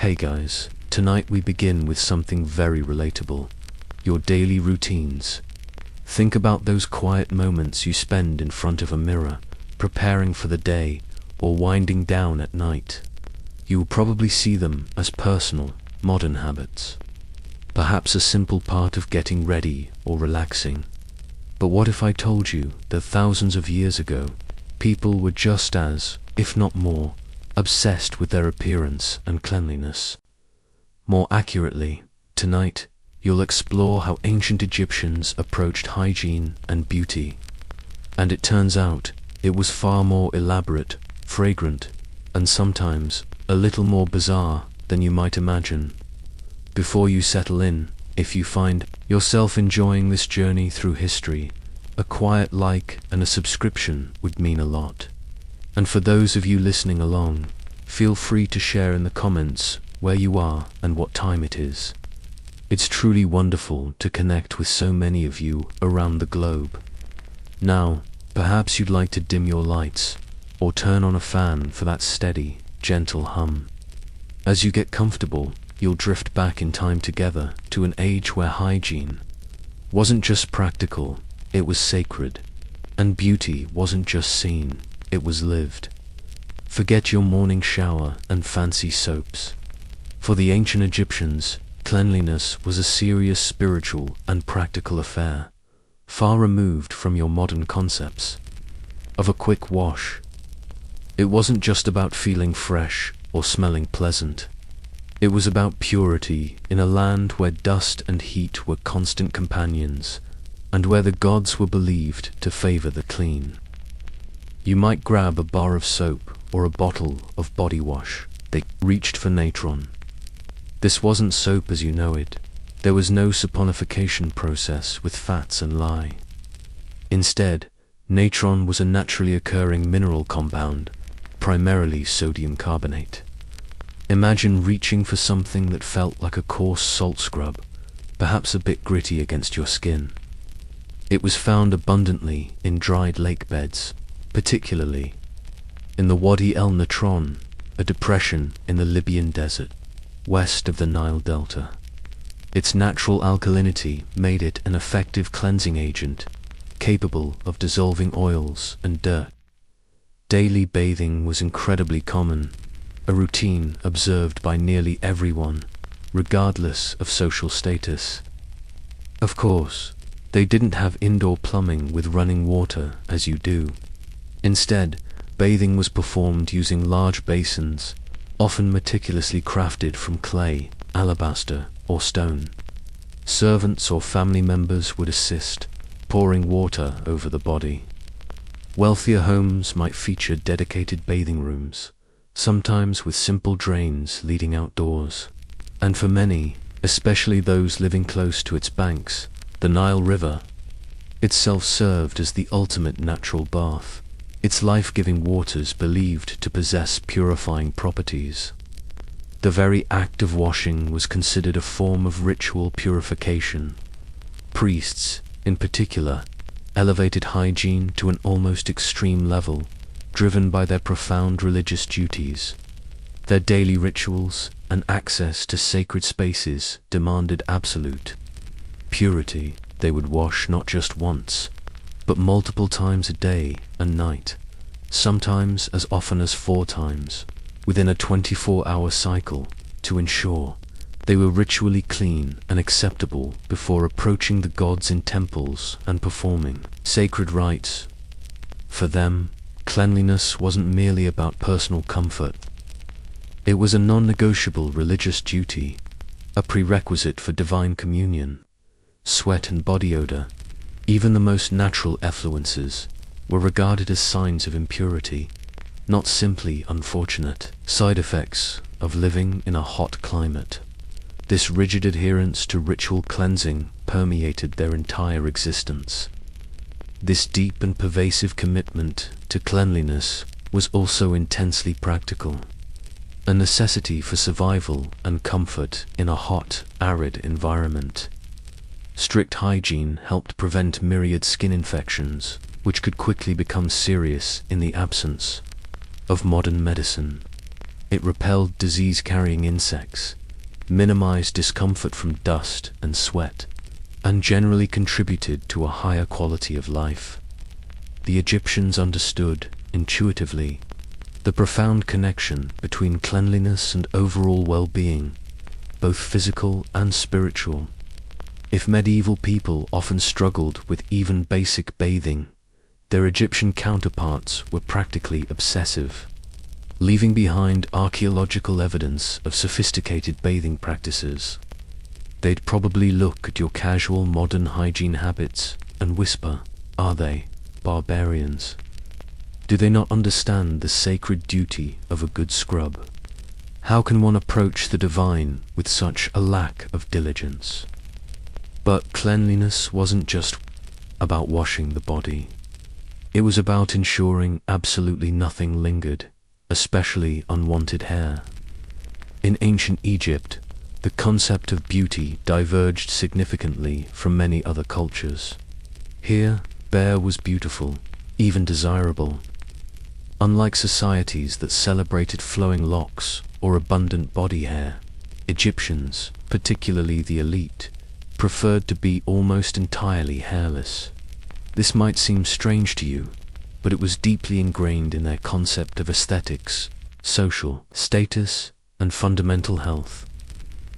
Hey guys, tonight we begin with something very relatable. Your daily routines. Think about those quiet moments you spend in front of a mirror, preparing for the day, or winding down at night. You will probably see them as personal, modern habits. Perhaps a simple part of getting ready or relaxing. But what if I told you that thousands of years ago, people were just as, if not more, obsessed with their appearance and cleanliness? More accurately, tonight, you'll explore how ancient Egyptians approached hygiene and beauty. And it turns out, it was far more elaborate, fragrant, and sometimes a little more bizarre than you might imagine. Before you settle in, if you find yourself enjoying this journey through history, a quiet like and a subscription would mean a lot. And for those of you listening along, feel free to share in the comments where you are and what time it is. It's truly wonderful to connect with so many of you around the globe. Now, perhaps you'd like to dim your lights, or turn on a fan for that steady, gentle hum. As you get comfortable, you'll drift back in time together to an age where hygiene wasn't just practical, it was sacred, and beauty wasn't just seen, it was lived. Forget your morning shower and fancy soaps. For the ancient Egyptians, cleanliness was a serious spiritual and practical affair, far removed from your modern concepts of a quick wash. It wasn't just about feeling fresh or smelling pleasant. It was about purity in a land where dust and heat were constant companions, and where the gods were believed to favor the clean. You might grab a bar of soap or a bottle of body wash. They reached for natron. This wasn't soap as you know it. There was no saponification process with fats and lye. Instead, natron was a naturally occurring mineral compound, primarily sodium carbonate. Imagine reaching for something that felt like a coarse salt scrub, perhaps a bit gritty against your skin. It was found abundantly in dried lake beds, particularly in the Wadi el Natron, a depression in the Libyan desert, west of the Nile Delta. Its natural alkalinity made it an effective cleansing agent, capable of dissolving oils and dirt. Daily bathing was incredibly common, a routine observed by nearly everyone, regardless of social status. Of course, they didn't have indoor plumbing with running water as you do. Instead, bathing was performed using large basins, often meticulously crafted from clay, alabaster, or stone. Servants or family members would assist, pouring water over the body. Wealthier homes might feature dedicated bathing rooms, sometimes with simple drains leading outdoors. And for many, especially those living close to its banks, the Nile River itself served as the ultimate natural bath, its life-giving waters believed to possess purifying properties. The very act of washing was considered a form of ritual purification. Priests, in particular, elevated hygiene to an almost extreme level, driven by their profound religious duties. Their daily rituals and access to sacred spaces demanded absolute purity. They would wash not just once, but multiple times a day and night, sometimes as often as 4 times, within a 24-hour cycle, to ensure they were ritually clean and acceptable before approaching the gods in temples and performing sacred rites. For them, cleanliness wasn't merely about personal comfort. It was a non-negotiable religious duty, a prerequisite for divine communion. Sweat and body odor, even the most natural effluences, were regarded as signs of impurity, not simply unfortunate side effects of living in a hot climate. This rigid adherence to ritual cleansing permeated their entire existence. This deep and pervasive commitment to cleanliness was also intensely practical, a necessity for survival and comfort in a hot, arid environment. Strict hygiene helped prevent myriad skin infections, which could quickly become serious in the absence of modern medicine. It repelled disease-carrying insects, minimized discomfort from dust and sweat, and generally contributed to a higher quality of life. The Egyptians understood, intuitively, the profound connection between cleanliness and overall well-being, both physical and spiritual. If medieval people often struggled with even basic bathing, their Egyptian counterparts were practically obsessive. Leaving behind archaeological evidence of sophisticated bathing practices, they'd probably look at your casual modern hygiene habits and whisper, "Are they barbarians? Do they not understand the sacred duty of a good scrub? How can one approach the divine with such a lack of diligence?" But cleanliness wasn't just about washing the body. It was about ensuring absolutely nothing lingered, especially unwanted hair. In ancient Egypt, the concept of beauty diverged significantly from many other cultures. Here, bare was beautiful, even desirable. Unlike societies that celebrated flowing locks or abundant body hair, Egyptians, particularly the elite, preferred to be almost entirely hairless. This might seem strange to you, but it was deeply ingrained in their concept of aesthetics, social status, and fundamental health.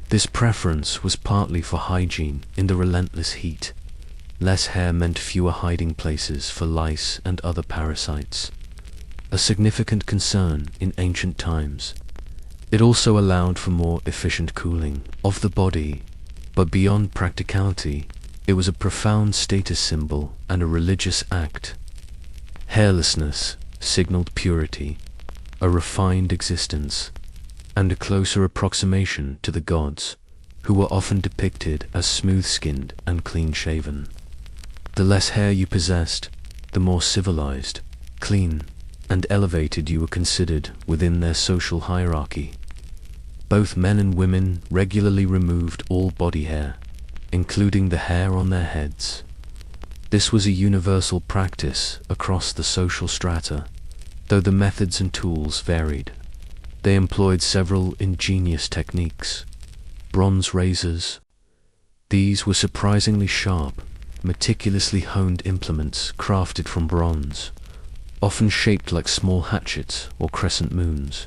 This preference was partly for hygiene in the relentless heat. Less hair meant fewer hiding places for lice and other parasites, a significant concern in ancient times. It also allowed for more efficient cooling of the body, but beyond practicality, it was a profound status symbol and a religious act. Hairlessness signaled purity, a refined existence, and a closer approximation to the gods, who were often depicted as smooth-skinned and clean-shaven. The less hair you possessed, the more civilized, clean, and elevated you were considered within their social hierarchy. Both men and women regularly removed all body hair, including the hair on their heads. This was a universal practice across the social strata, though the methods and tools varied. They employed several ingenious techniques. Bronze razors. These were surprisingly sharp, meticulously honed implements crafted from bronze, often shaped like small hatchets or crescent moons.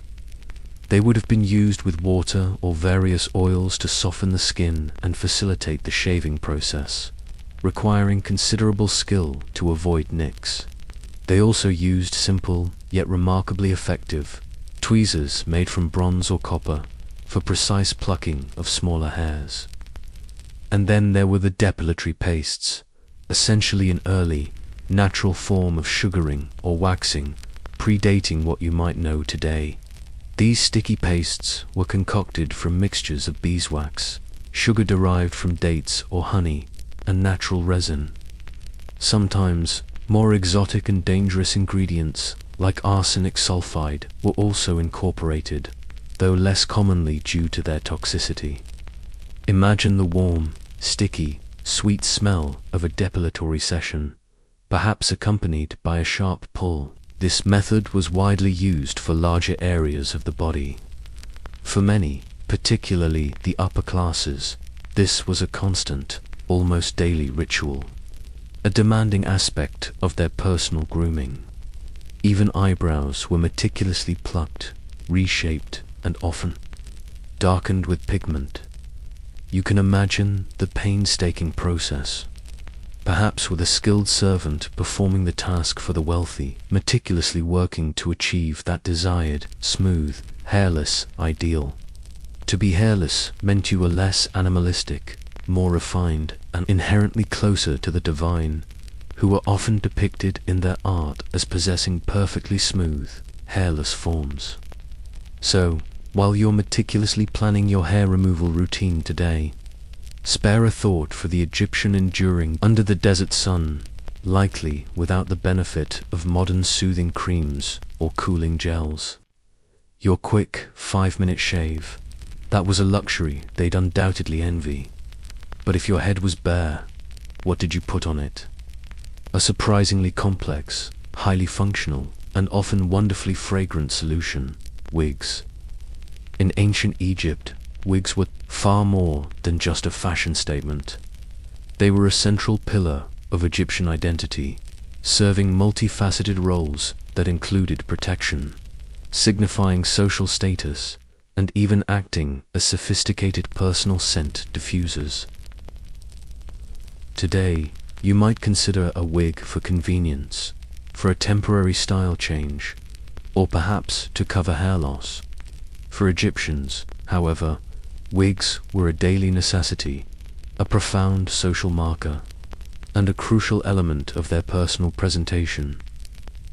They would have been used with water or various oils to soften the skin and facilitate the shaving process, requiring considerable skill to avoid nicks. They also used simple, yet remarkably effective, tweezers made from bronze or copper for precise plucking of smaller hairs. And then there were the depilatory pastes, essentially an early, natural form of sugaring or waxing, predating what you might know today. These sticky pastes were concocted from mixtures of beeswax, sugar derived from dates or honey, and natural resin. Sometimes, more exotic and dangerous ingredients, like arsenic sulfide, were also incorporated, though less commonly due to their toxicity. Imagine the warm, sticky, sweet smell of a depilatory session, perhaps accompanied by a sharp pull. This method was widely used for larger areas of the body. For many, particularly the upper classes, this was a constant, almost daily ritual, a demanding aspect of their personal grooming. Even eyebrows were meticulously plucked, reshaped, and often darkened with pigment. You can imagine the painstaking process, perhaps with a skilled servant performing the task for the wealthy, meticulously working to achieve that desired, smooth, hairless ideal. To be hairless meant you were less animalistic, more refined, and inherently closer to the divine, who were often depicted in their art as possessing perfectly smooth, hairless forms. So, while you're meticulously planning your hair removal routine today, spare a thought for the Egyptian enduring under the desert sun, likely without the benefit of modern soothing creams or cooling gels. Your quick 5-minute shave, that was a luxury they'd undoubtedly envy. But if your head was bare, what did you put on it? A surprisingly complex, highly functional, and often wonderfully fragrant solution: wigs. In ancient Egypt, wigs were far more than just a fashion statement. They were a central pillar of Egyptian identity, serving multifaceted roles that included protection, signifying social status, and even acting as sophisticated personal scent diffusers. Today, you might consider a wig for convenience, for a temporary style change, or perhaps to cover hair loss. For Egyptians, however, wigs were a daily necessity, a profound social marker, and a crucial element of their personal presentation.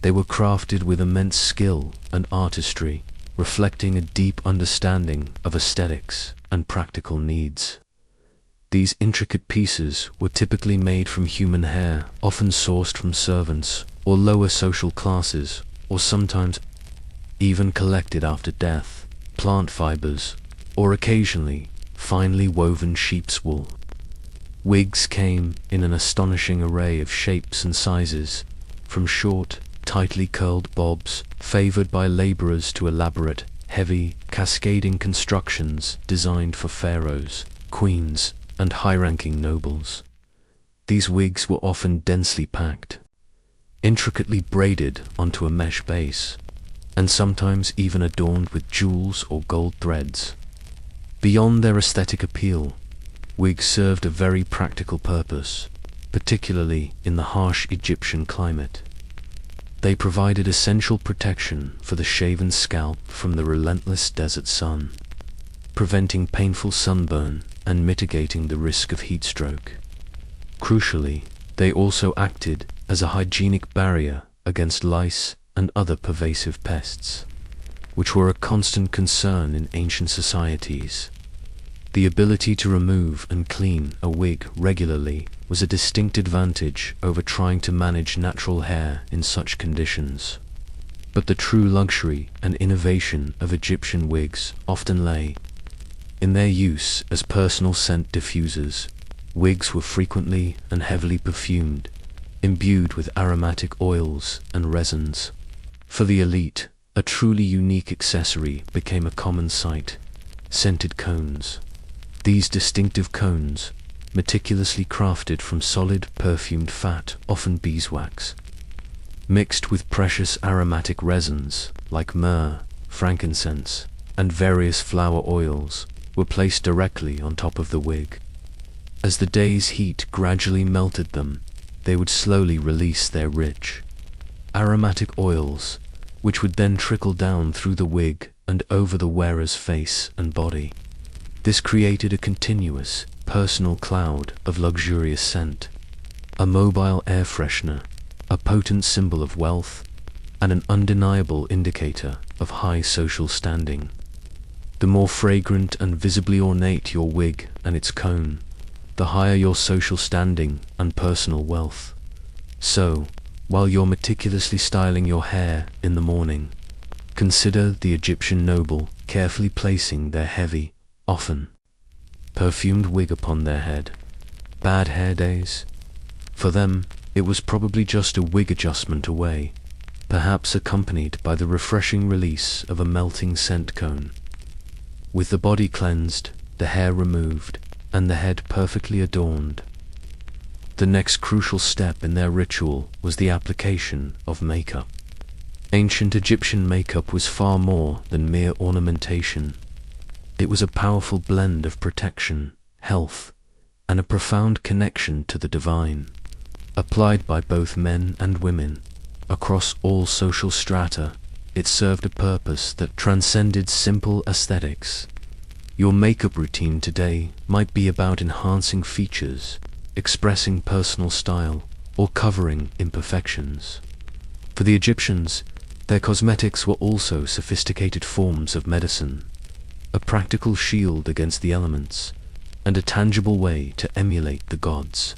They were crafted with immense skill and artistry, reflecting a deep understanding of aesthetics and practical needs. These intricate pieces were typically made from human hair, often sourced from servants or lower social classes, or sometimes even collected after death, plant fibers, or occasionally finely woven sheep's wool. Wigs came in an astonishing array of shapes and sizes, from short, tightly curled bobs favored by laborers to elaborate, heavy, cascading constructions designed for pharaohs, queens, and high-ranking nobles. These wigs were often densely packed, intricately braided onto a mesh base, and sometimes even adorned with jewels or gold threads. Beyond their aesthetic appeal, wigs served a very practical purpose, particularly in the harsh Egyptian climate. They provided essential protection for the shaven scalp from the relentless desert sun, preventing painful sunburn and mitigating the risk of heat stroke. Crucially, they also acted as a hygienic barrier against lice and other pervasive pests, which were a constant concern in ancient societies. The ability to remove and clean a wig regularly was a distinct advantage over trying to manage natural hair in such conditions. But the true luxury and innovation of Egyptian wigs often lay in their use as personal scent diffusers. Wigs were frequently and heavily perfumed, imbued with aromatic oils and resins. For the elite, a truly unique accessory became a common sight: scented cones. These distinctive cones, meticulously crafted from solid perfumed fat, often beeswax, mixed with precious aromatic resins like myrrh, frankincense, and various flower oils, were placed directly on top of the wig. As the day's heat gradually melted them, they would slowly release their rich, aromatic oils, which would then trickle down through the wig and over the wearer's face and body. This created a continuous, personal cloud of luxurious scent, a mobile air freshener, a potent symbol of wealth, and an undeniable indicator of high social standing. The more fragrant and visibly ornate your wig and its cone, the higher your social standing and personal wealth. So, while you're meticulously styling your hair in the morning, consider the Egyptian noble carefully placing their heavy, often perfumed wig upon their head. Bad hair days? For them, it was probably just a wig adjustment away, perhaps accompanied by the refreshing release of a melting scent cone. With the body cleansed, the hair removed, and the head perfectly adorned, the next crucial step in their ritual was the application of makeup. Ancient Egyptian makeup was far more than mere ornamentation. It was a powerful blend of protection, health, and a profound connection to the divine. Applied by both men and women, across all social strata, it served a purpose that transcended simple aesthetics. Your makeup routine today might be about enhancing features, expressing personal style, or covering imperfections. For the Egyptians, their cosmetics were also sophisticated forms of medicine, a practical shield against the elements, and a tangible way to emulate the gods,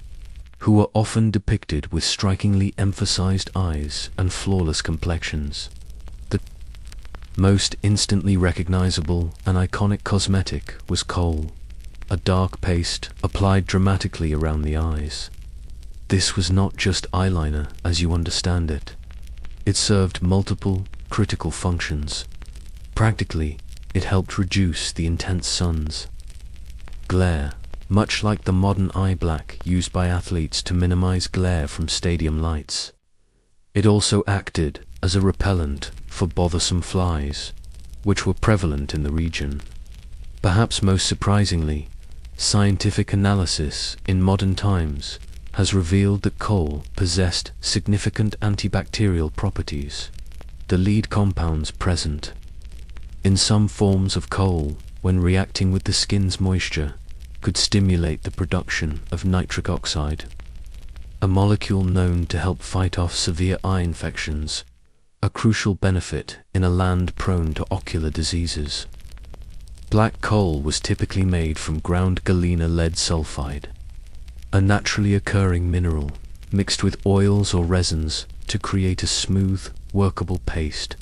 who were often depicted with strikingly emphasized eyes and flawless complexions. The most instantly recognizable and iconic cosmetic was kohl, a dark paste applied dramatically around the eyes. This was not just eyeliner as you understand it. It served multiple critical functions. Practically, it helped reduce the intense sun's glare, much like the modern eye black used by athletes to minimize glare from stadium lights. It also acted as a repellent for bothersome flies, which were prevalent in the region. Perhaps most surprisingly, scientific analysis in modern times has revealed that kohl possessed significant antibacterial properties. The lead compounds present in some forms of kohl, when reacting with the skin's moisture, could stimulate the production of nitric oxide, a molecule known to help fight off severe eye infections, a crucial benefit in a land prone to ocular diseases. Black kohl was typically made from ground galena lead sulfide, a naturally occurring mineral mixed with oils or resins to create a smooth, workable paste.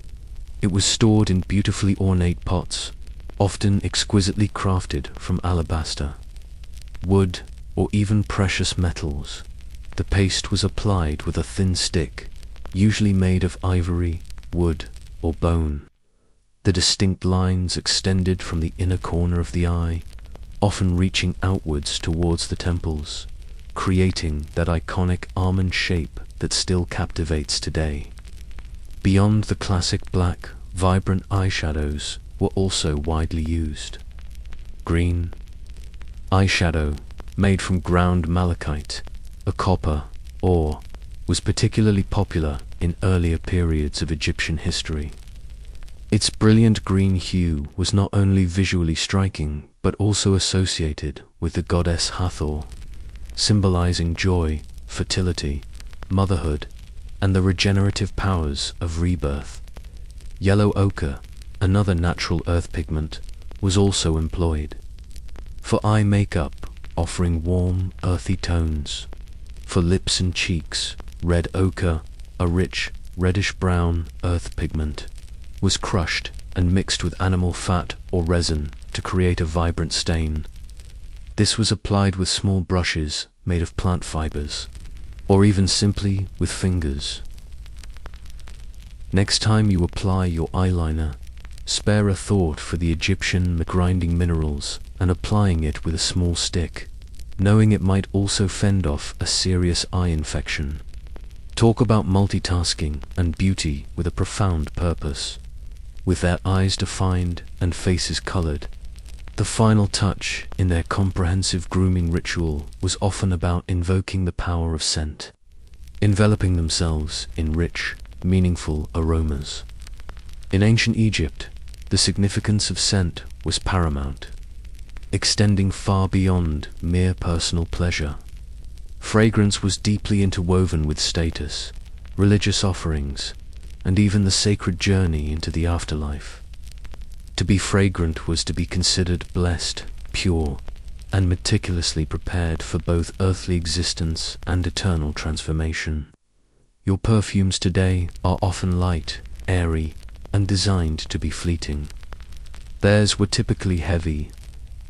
It was stored in beautifully ornate pots, often exquisitely crafted from alabaster, wood, or even precious metals. The paste was applied with a thin stick, usually made of ivory, wood, or bone. The distinct lines extended from the inner corner of the eye, often reaching outwards towards the temples, creating that iconic almond shape that still captivates today. Beyond the classic black, vibrant eyeshadows were also widely used. Green eyeshadow, made from ground malachite, a copper ore, was particularly popular in earlier periods of Egyptian history. Its brilliant green hue was not only visually striking, but also associated with the goddess Hathor, symbolizing joy, fertility, motherhood, and the regenerative powers of rebirth. Yellow ochre, another natural earth pigment, was also employed for eye makeup, offering warm, earthy tones. For lips and cheeks, red ochre, a rich, reddish-brown earth pigment, was crushed and mixed with animal fat or resin to create a vibrant stain. This was applied with small brushes made of plant fibers, or even simply with fingers. Next time you apply your eyeliner, spare a thought for the Egyptian grinding minerals and applying it with a small stick, knowing it might also fend off a serious eye infection. Talk about multitasking and beauty with a profound purpose. With their eyes defined and faces colored, the final touch in their comprehensive grooming ritual was often about invoking the power of scent, enveloping themselves in rich, meaningful aromas. In ancient Egypt, the significance of scent was paramount, extending far beyond mere personal pleasure. Fragrance was deeply interwoven with status, religious offerings, and even the sacred journey into the afterlife. To be fragrant was to be considered blessed, pure, and meticulously prepared for both earthly existence and eternal transformation. Your perfumes today are often light, airy, and designed to be fleeting. Theirs were typically heavy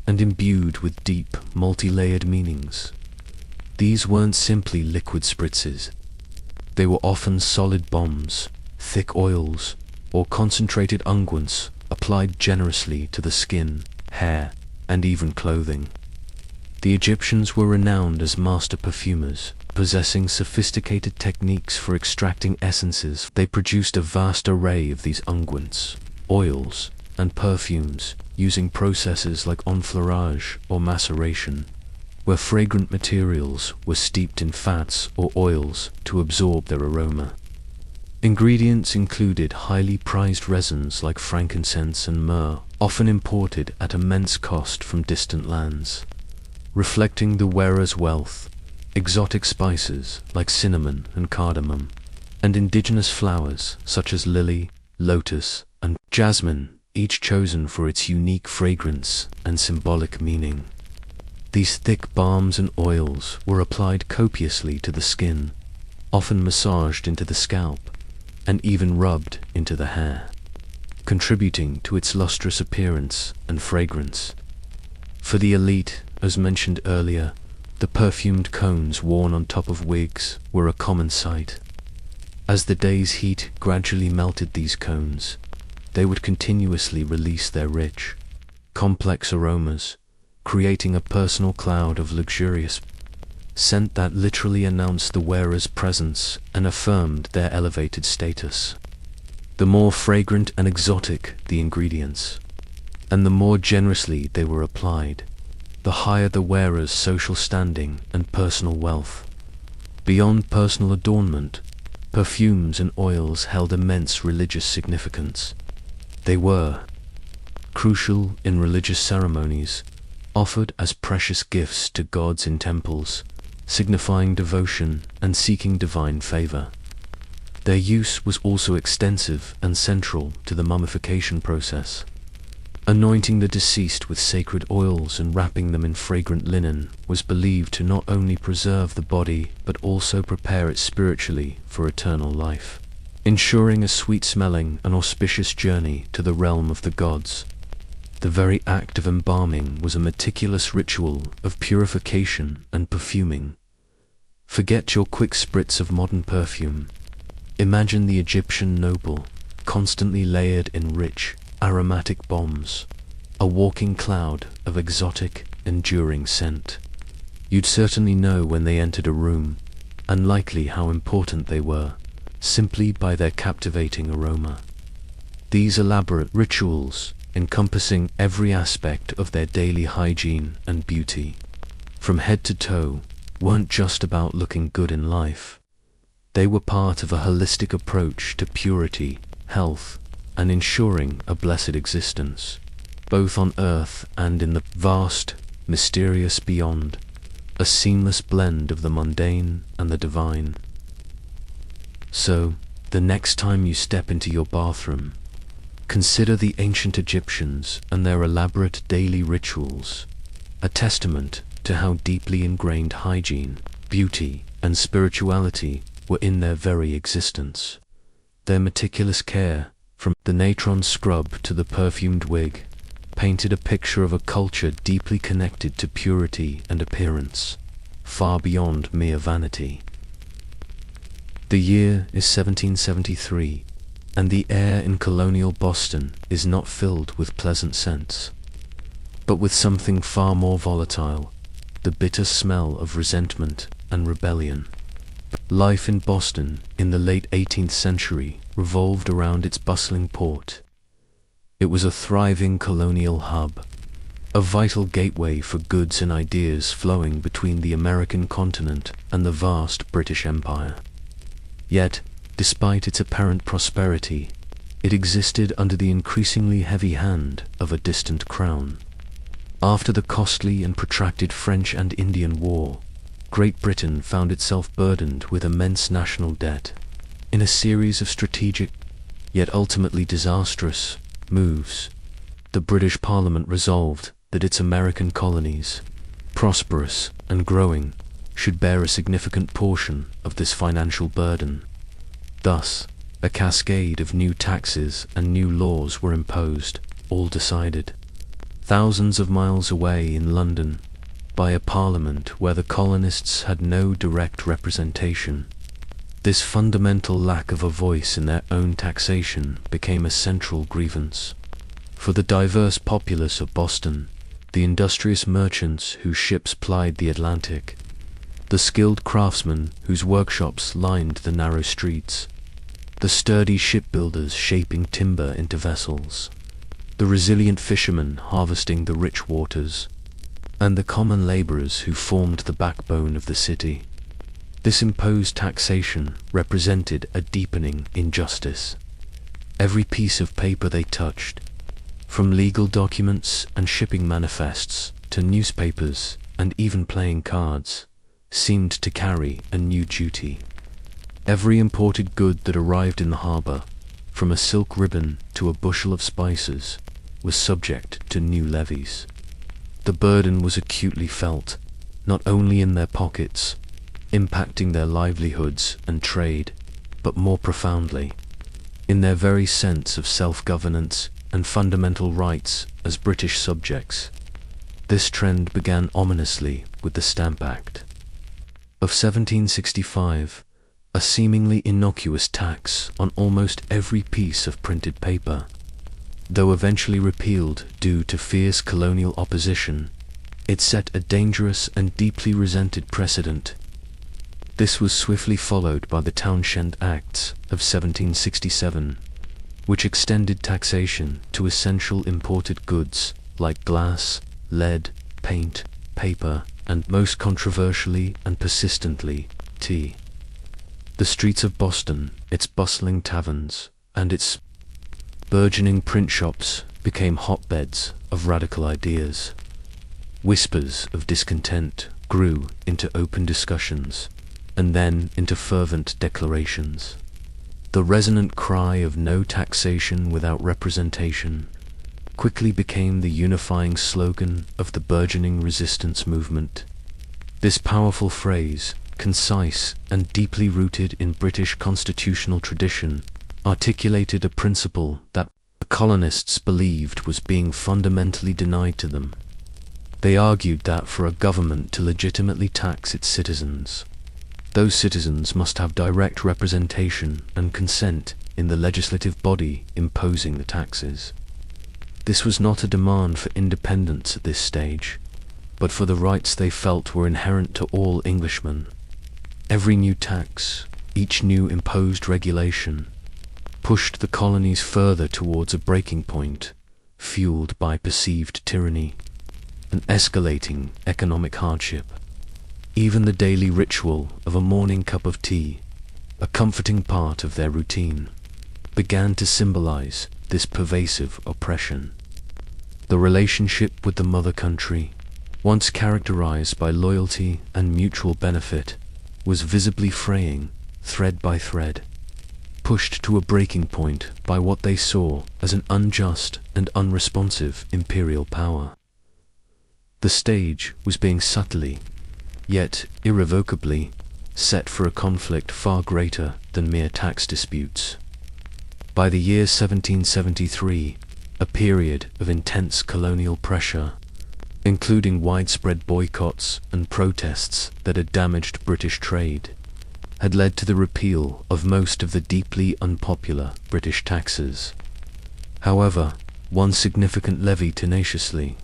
and imbued with deep, multi-layered meanings. These weren't simply liquid spritzes. They were often solid bombs, thick oils, or concentrated unguents applied generously to the skin, hair, and even clothing. The Egyptians were renowned as master perfumers, possessing sophisticated techniques for extracting essences. They produced a vast array of these unguents, oils, and perfumes using processes like enfleurage or maceration, where fragrant materials were steeped in fats or oils to absorb their aroma. Ingredients included highly prized resins like frankincense and myrrh, often imported at immense cost from distant lands. Reflecting the wearer's wealth, exotic spices like cinnamon and cardamom, and indigenous flowers such as lily, lotus, and jasmine, each chosen for its unique fragrance and symbolic meaning. These thick balms and oils were applied copiously to the skin, often massaged into the scalp, and even rubbed into the hair, contributing to its lustrous appearance and fragrance. For the elite, as mentioned earlier, the perfumed cones worn on top of wigs were a common sight. As the day's heat gradually melted these cones, They would continuously release their rich, complex aromas, creating a personal cloud of luxurious scent that literally announced the wearer's presence and affirmed their elevated status. The more fragrant and exotic the ingredients, and the more generously they were applied, the higher the wearer's social standing and personal wealth. Beyond personal adornment, perfumes and oils held immense religious significance. They were crucial in religious ceremonies, offered as precious gifts to gods in temples, signifying devotion and seeking divine favor. Their use was also extensive and central to the mummification process. Anointing the deceased with sacred oils and wrapping them in fragrant linen was believed to not only preserve the body but also prepare it spiritually for eternal life, ensuring a sweet-smelling and auspicious journey to the realm of the gods. The very act of embalming was a meticulous ritual of purification and perfuming. Forget your quick spritz of modern perfume. Imagine the Egyptian noble, constantly layered in rich, aromatic bombs, a walking cloud of exotic, enduring scent. You'd certainly know when they entered a room, and likely how important they were, simply by their captivating aroma. These elaborate rituals, encompassing every aspect of their daily hygiene and beauty, from head to toe, weren't just about looking good in life. They were part of a holistic approach to purity, health, and ensuring a blessed existence, both on earth and in the vast, mysterious beyond, a seamless blend of the mundane and the divine. So, the next time you step into your bathroom, consider the ancient Egyptians and their elaborate daily rituals, a testament to how deeply ingrained hygiene, beauty, and spirituality were in their very existence. Their meticulous care, from the natron scrub to the perfumed wig, painted a picture of a culture deeply connected to purity and appearance, far beyond mere vanity. The year is 1773, and the air in colonial Boston is not filled with pleasant scents, but with something far more volatile, the bitter smell of resentment and rebellion. Life in Boston in the late 18th century revolved around its bustling port. It was a thriving colonial hub, a vital gateway for goods and ideas flowing between the American continent and the vast British Empire. Yet, despite its apparent prosperity, it existed under the increasingly heavy hand of a distant crown. After the costly and protracted French and Indian War, Great Britain found itself burdened with immense national debt. In a series of strategic, yet ultimately disastrous, moves, the British Parliament resolved that its American colonies, prosperous and growing, should bear a significant portion of this financial burden. Thus, a cascade of new taxes and new laws were imposed, all decided thousands of miles away in London, by a parliament where the colonists had no direct representation. This fundamental lack of a voice in their own taxation became a central grievance. For the diverse populace of Boston, the industrious merchants whose ships plied the Atlantic, the skilled craftsmen whose workshops lined the narrow streets, the sturdy shipbuilders shaping timber into vessels, the resilient fishermen harvesting the rich waters, and the common laborers who formed the backbone of the city. This imposed taxation represented a deepening injustice. Every piece of paper they touched, from legal documents and shipping manifests to newspapers and even playing cards, seemed to carry a new duty. Every imported good that arrived in the harbor, from a silk ribbon to a bushel of spices, was subject to new levies. The burden was acutely felt, not only in their pockets, impacting their livelihoods and trade, but more profoundly, in their very sense of self-governance and fundamental rights as British subjects. This trend began ominously with the Stamp Act of 1765, a seemingly innocuous tax on almost every piece of printed paper, Though eventually repealed due to fierce colonial opposition, it set a dangerous and deeply resented precedent. This was swiftly followed by the Townshend Acts of 1767, which extended taxation to essential imported goods like glass, lead, paint, paper, and most controversially and persistently, tea. The streets of Boston, its bustling taverns, and its burgeoning print shops became hotbeds of radical ideas. Whispers of discontent grew into open discussions, and then into fervent declarations. The resonant cry of no taxation without representation quickly became the unifying slogan of the burgeoning resistance movement. This powerful phrase, concise and deeply rooted in British constitutional tradition, articulated a principle that the colonists believed was being fundamentally denied to them. They argued that for a government to legitimately tax its citizens, those citizens must have direct representation and consent in the legislative body imposing the taxes. This was not a demand for independence at this stage, but for the rights they felt were inherent to all Englishmen. Every new tax, each new imposed regulation, pushed the colonies further towards a breaking point, fueled by perceived tyranny, an escalating economic hardship. Even the daily ritual of a morning cup of tea, a comforting part of their routine, began to symbolize this pervasive oppression. The relationship with the mother country, once characterized by loyalty and mutual benefit, was visibly fraying, thread by thread, pushed to a breaking point by what they saw as an unjust and unresponsive imperial power. The stage was being subtly, yet irrevocably, set for a conflict far greater than mere tax disputes. By the year 1773, a period of intense colonial pressure, including widespread boycotts and protests that had damaged British trade, had led to the repeal of most of the deeply unpopular British taxes. However, one significant levy tenaciously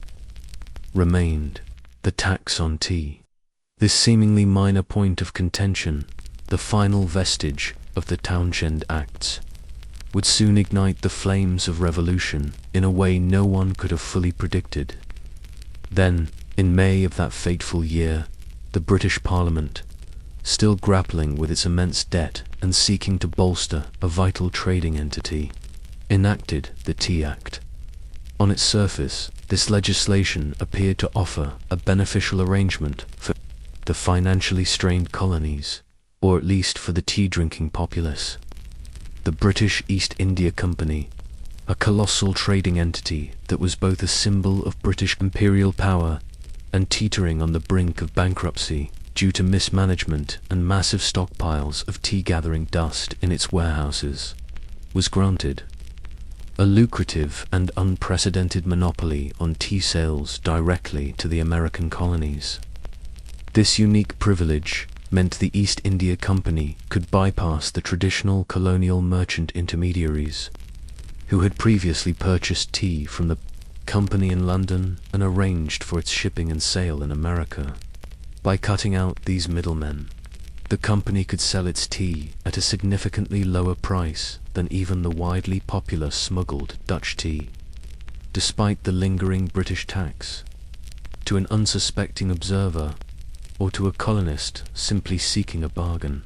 remained: the tax on tea. This seemingly minor point of contention, the final vestige of the Townshend Acts, would soon ignite the flames of revolution in a way no one could have fully predicted. Then, in May of that fateful year, the British Parliament, still grappling with its immense debt and seeking to bolster a vital trading entity, enacted the Tea Act. On its surface, this legislation appeared to offer a beneficial arrangement for the financially strained colonies, or at least for the tea-drinking populace. The British East India Company, a colossal trading entity that was both a symbol of British imperial power and teetering on the brink of bankruptcy due to mismanagement and massive stockpiles of tea-gathering dust in its warehouses, was granted a lucrative and unprecedented monopoly on tea sales directly to the American colonies. This unique privilege meant the East India Company could bypass the traditional colonial merchant intermediaries, who had previously purchased tea from the company in London and arranged for its shipping and sale in America. By cutting out these middlemen, the company could sell its tea at a significantly lower price than even the widely popular smuggled Dutch tea, despite the lingering British tax. To an unsuspecting observer, or to a colonist simply seeking a bargain,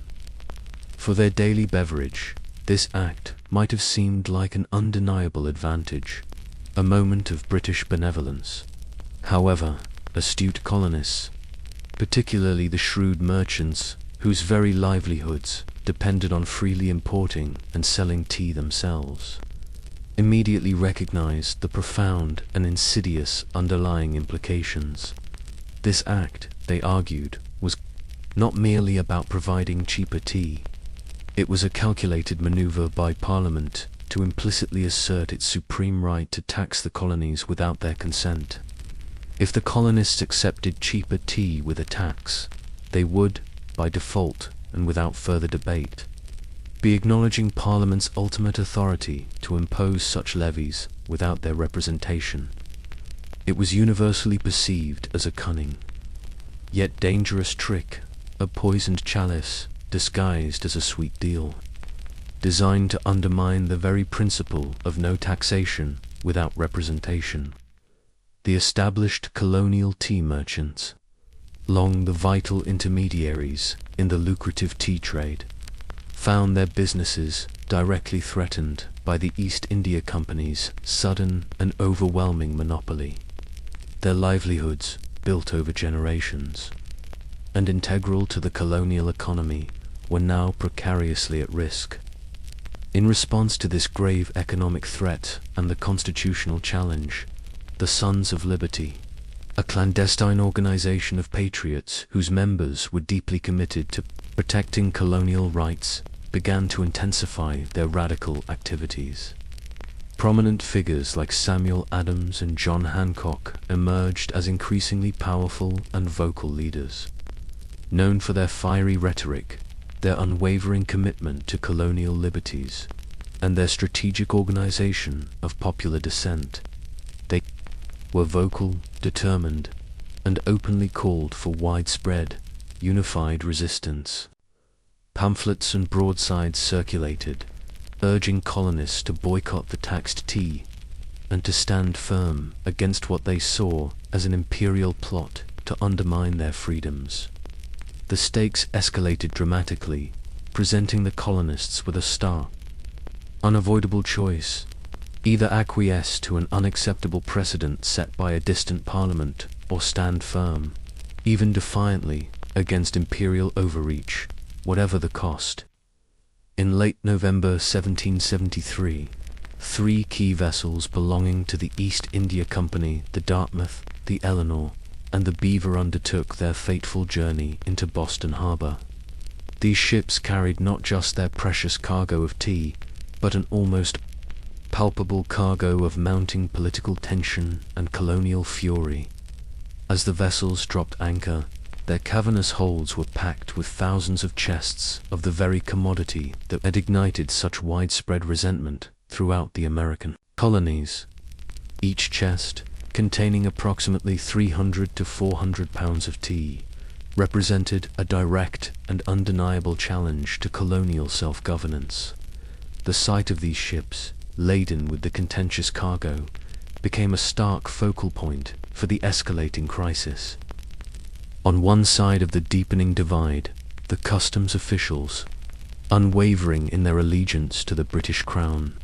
for their daily beverage, this act might have seemed like an undeniable advantage, a moment of British benevolence. However, astute colonists, particularly the shrewd merchants whose very livelihoods depended on freely importing and selling tea themselves, immediately recognized the profound and insidious underlying implications. This act, they argued, was not merely about providing cheaper tea. It was a calculated maneuver by Parliament to implicitly assert its supreme right to tax the colonies without their consent. If the colonists accepted cheaper tea with a tax, they would, by default and without further debate, be acknowledging Parliament's ultimate authority to impose such levies without their representation. It was universally perceived as a cunning, yet dangerous trick, a poisoned chalice disguised as a sweet deal, designed to undermine the very principle of no taxation without representation. The established colonial tea merchants, long the vital intermediaries in the lucrative tea trade, found their businesses directly threatened by the East India Company's sudden and overwhelming monopoly. Their livelihoods, built over generations and integral to the colonial economy, were now precariously at risk. In response to this grave economic threat and the constitutional challenge, the Sons of Liberty, a clandestine organization of patriots whose members were deeply committed to protecting colonial rights, began to intensify their radical activities. Prominent figures like Samuel Adams and John Hancock emerged as increasingly powerful and vocal leaders. Known for their fiery rhetoric, their unwavering commitment to colonial liberties, and their strategic organization of popular dissent, they were vocal, determined, and openly called for widespread, unified resistance. Pamphlets and broadsides circulated, urging colonists to boycott the taxed tea and to stand firm against what they saw as an imperial plot to undermine their freedoms. The stakes escalated dramatically, presenting the colonists with a stark, unavoidable choice: either acquiesce to an unacceptable precedent set by a distant parliament, or stand firm, even defiantly, against imperial overreach, whatever the cost. In late November 1773, 3 key vessels belonging to the East India Company, the Dartmouth, the Eleanor, and the Beaver, undertook their fateful journey into Boston Harbor. These ships carried not just their precious cargo of tea, but an almost palpable cargo of mounting political tension and colonial fury. As the vessels dropped anchor, their cavernous holds were packed with thousands of chests of the very commodity that had ignited such widespread resentment throughout the American colonies. Each chest, containing approximately 300 to 400 pounds of tea, represented a direct and undeniable challenge to colonial self-governance. The sight of these ships, laden with the contentious cargo, became a stark focal point for the escalating crisis. On one side of the deepening divide, the customs officials, unwavering in their allegiance to the British Crown,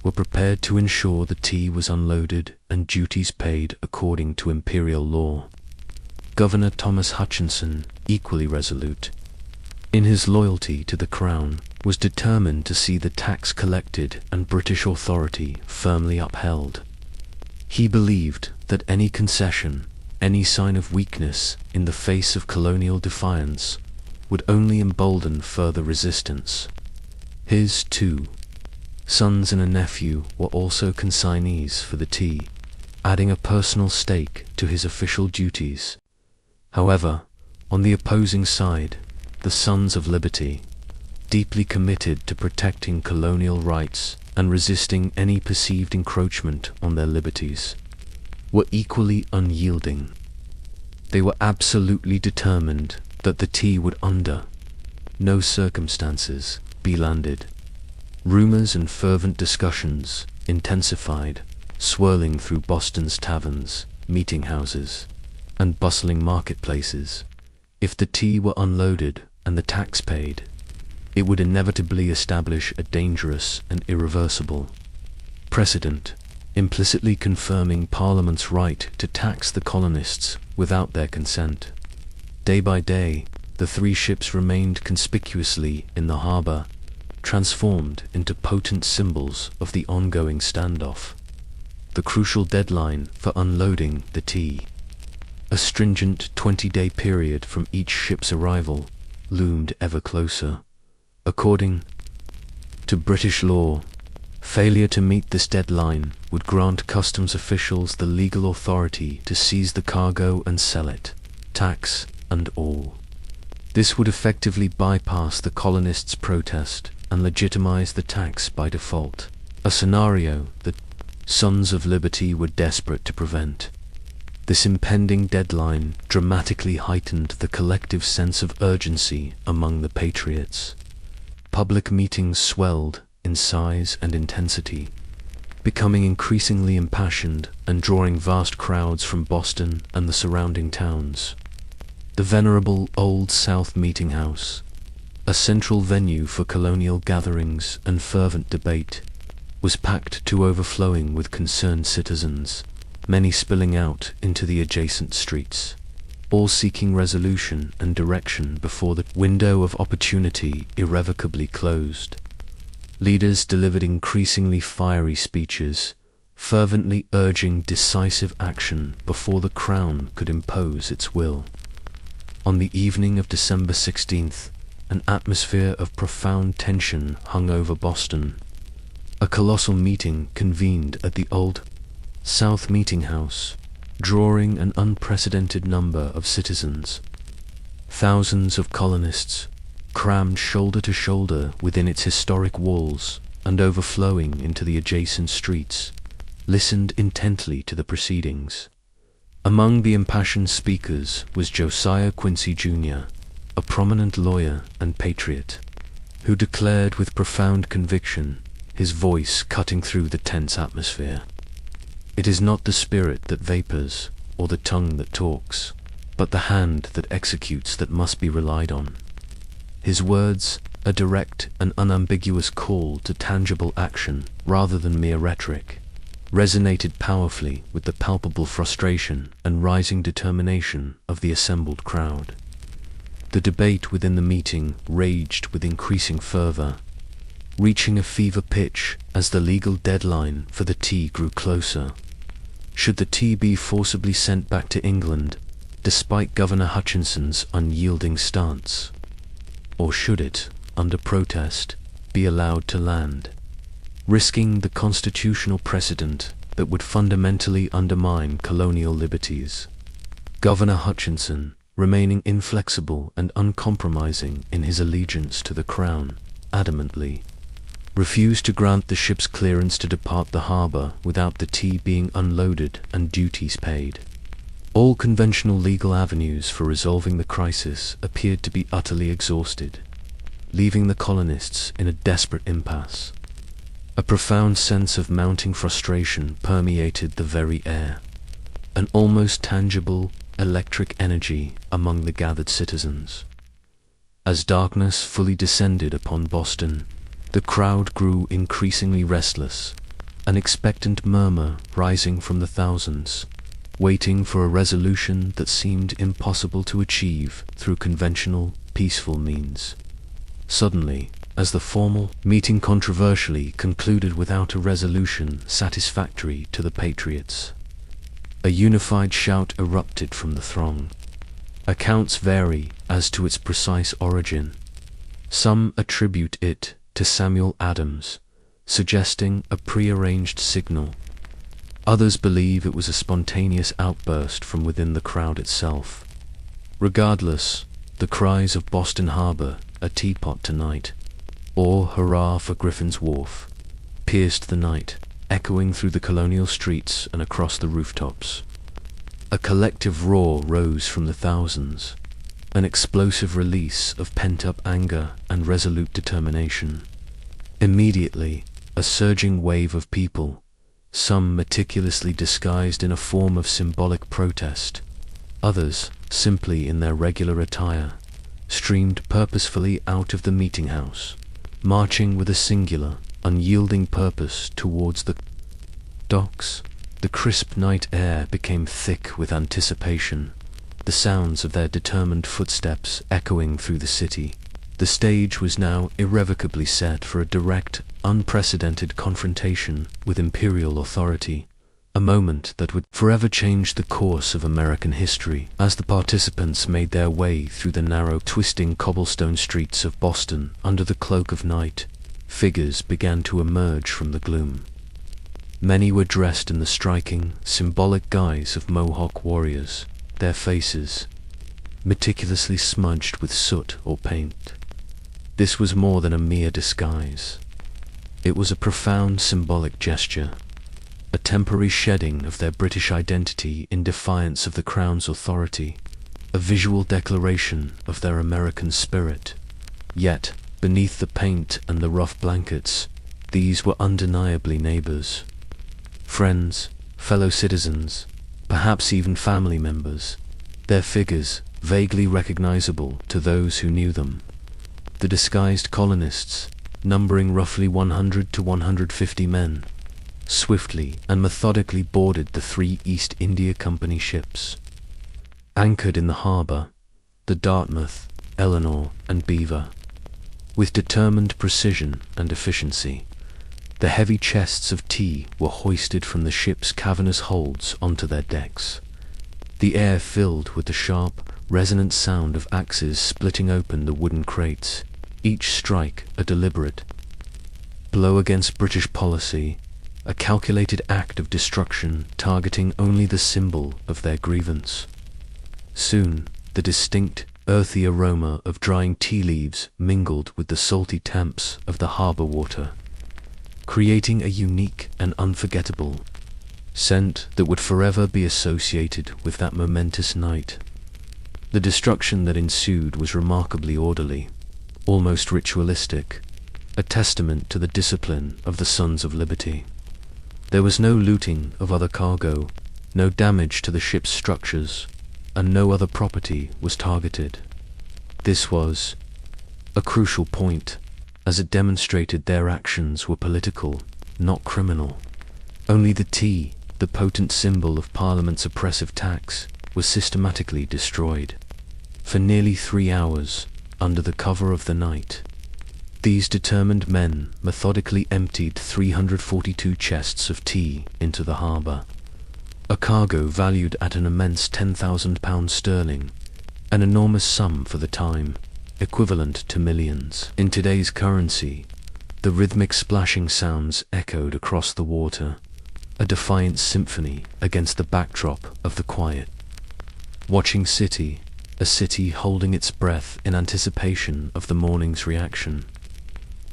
were prepared to ensure the tea was unloaded and duties paid according to imperial law. Governor Thomas Hutchinson, equally resolute in his loyalty to the Crown, was determined to see the tax collected and British authority firmly upheld. He believed that any concession, any sign of weakness in the face of colonial defiance, would only embolden further resistance. His 2 sons and a nephew were also consignees for the tea, adding a personal stake to his official duties. However, on the opposing side, the Sons of Liberty, deeply committed to protecting colonial rights and resisting any perceived encroachment on their liberties, were equally unyielding. They were absolutely determined that the tea would under no circumstances be landed. Rumors and fervent discussions intensified, swirling through Boston's taverns, meeting houses, and bustling marketplaces. If the tea were unloaded and the tax paid, it would inevitably establish a dangerous and irreversible precedent, implicitly confirming Parliament's right to tax the colonists without their consent. Day by day, the 3 ships remained conspicuously in the harbor, transformed into potent symbols of the ongoing standoff. The crucial deadline for unloading the tea, a stringent 20-day period from each ship's arrival, loomed ever closer. According to British law, failure to meet this deadline would grant customs officials the legal authority to seize the cargo and sell it, tax and all. This would effectively bypass the colonists' protest and legitimize the tax by default, a scenario that Sons of Liberty were desperate to prevent. This impending deadline dramatically heightened the collective sense of urgency among the patriots. Public meetings swelled in size and intensity, becoming increasingly impassioned and drawing vast crowds from Boston and the surrounding towns. The venerable Old South Meeting House, a central venue for colonial gatherings and fervent debate, was packed to overflowing with concerned citizens, many spilling out into the adjacent streets, all seeking resolution and direction before the window of opportunity irrevocably closed. Leaders delivered increasingly fiery speeches, fervently urging decisive action before the Crown could impose its will. On the evening of December 16th, an atmosphere of profound tension hung over Boston. A colossal meeting convened at the Old South Meeting House, drawing an unprecedented number of citizens. Thousands of colonists, crammed shoulder to shoulder within its historic walls and overflowing into the adjacent streets, listened intently to the proceedings. Among the impassioned speakers was Josiah Quincy Jr., a prominent lawyer and patriot, who declared with profound conviction, his voice cutting through the tense atmosphere, "It is not the spirit that vapors, or the tongue that talks, but the hand that executes that must be relied on." His words, a direct and unambiguous call to tangible action rather than mere rhetoric, resonated powerfully with the palpable frustration and rising determination of the assembled crowd. The debate within the meeting raged with increasing fervor, reaching a fever pitch as the legal deadline for the tea grew closer. Should the tea be forcibly sent back to England, despite Governor Hutchinson's unyielding stance? Or should it, under protest, be allowed to land, risking the constitutional precedent that would fundamentally undermine colonial liberties? Governor Hutchinson, remaining inflexible and uncompromising in his allegiance to the Crown, adamantly refused to grant the ship's clearance to depart the harbor without the tea being unloaded and duties paid. All conventional legal avenues for resolving the crisis appeared to be utterly exhausted, leaving the colonists in a desperate impasse. A profound sense of mounting frustration permeated the very air, an almost tangible electric energy among the gathered citizens. As darkness fully descended upon Boston, the crowd grew increasingly restless, an expectant murmur rising from the thousands, waiting for a resolution that seemed impossible to achieve through conventional, peaceful means. Suddenly, as the formal meeting controversially concluded without a resolution satisfactory to the patriots, a unified shout erupted from the throng. Accounts vary as to its precise origin. Some attribute it to Samuel Adams, suggesting a prearranged signal. Others believe it was a spontaneous outburst from within the crowd itself. Regardless, the cries of "Boston Harbor, a teapot tonight," or "Hurrah for Griffin's Wharf," pierced the night, echoing through the colonial streets and across the rooftops. A collective roar rose from the thousands, an explosive release of pent-up anger and resolute determination. Immediately, a surging wave of people, some meticulously disguised in a form of symbolic protest, others simply in their regular attire, streamed purposefully out of the meeting house, marching with a singular, unyielding purpose towards the docks. The crisp night air became thick with anticipation, the sounds of their determined footsteps echoing through the city. The stage was now irrevocably set for a direct, unprecedented confrontation with imperial authority, a moment that would forever change the course of American history. As the participants made their way through the narrow, twisting cobblestone streets of Boston under the cloak of night, figures began to emerge from the gloom. Many were dressed in the striking, symbolic guise of Mohawk warriors, their faces meticulously smudged with soot or paint. This was more than a mere disguise. It was a profound symbolic gesture, a temporary shedding of their British identity in defiance of the Crown's authority, a visual declaration of their American spirit. Yet, beneath the paint and the rough blankets, these were undeniably neighbors, friends, fellow citizens, perhaps even family members, their figures vaguely recognizable to those who knew them. The disguised colonists, numbering roughly 100 to 150 men, swiftly and methodically boarded the 3 East India Company ships. Anchored in the harbor, the Dartmouth, Eleanor, and Beaver. With determined precision and efficiency, the heavy chests of tea were hoisted from the ship's cavernous holds onto their decks. The air filled with the sharp, resonant sound of axes splitting open the wooden crates, each strike a deliberate blow against British policy, a calculated act of destruction targeting only the symbol of their grievance. Soon, the distinct, earthy aroma of drying tea leaves mingled with the salty temps of the harbor water, creating a unique and unforgettable scent that would forever be associated with that momentous night. The destruction that ensued was remarkably orderly, almost ritualistic, a testament to the discipline of the Sons of Liberty. There was no looting of other cargo, no damage to the ship's structures, and no other property was targeted. This was a crucial point, as it demonstrated their actions were political, not criminal. Only the tea, the potent symbol of Parliament's oppressive tax, was systematically destroyed. For nearly 3 hours, under the cover of the night, these determined men methodically emptied 342 chests of tea into the harbor, a cargo valued at an immense £10,000 sterling, an enormous sum for the time, equivalent to millions. In today's currency, the rhythmic splashing sounds echoed across the water, a defiant symphony against the backdrop of the quiet, watching city, a city holding its breath in anticipation of the morning's reaction.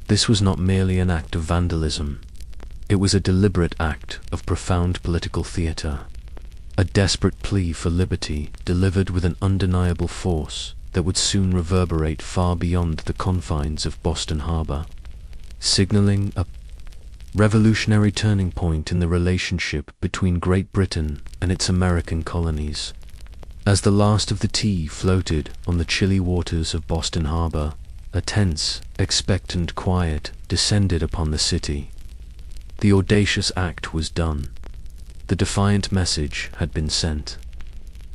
This was not merely an act of vandalism. It was a deliberate act of profound political theater, a desperate plea for liberty delivered with an undeniable force that would soon reverberate far beyond the confines of Boston Harbor, signaling a revolutionary turning point in the relationship between Great Britain and its American colonies. As the last of the tea floated on the chilly waters of Boston Harbor, a tense, expectant quiet descended upon the city. The audacious act was done. The defiant message had been sent.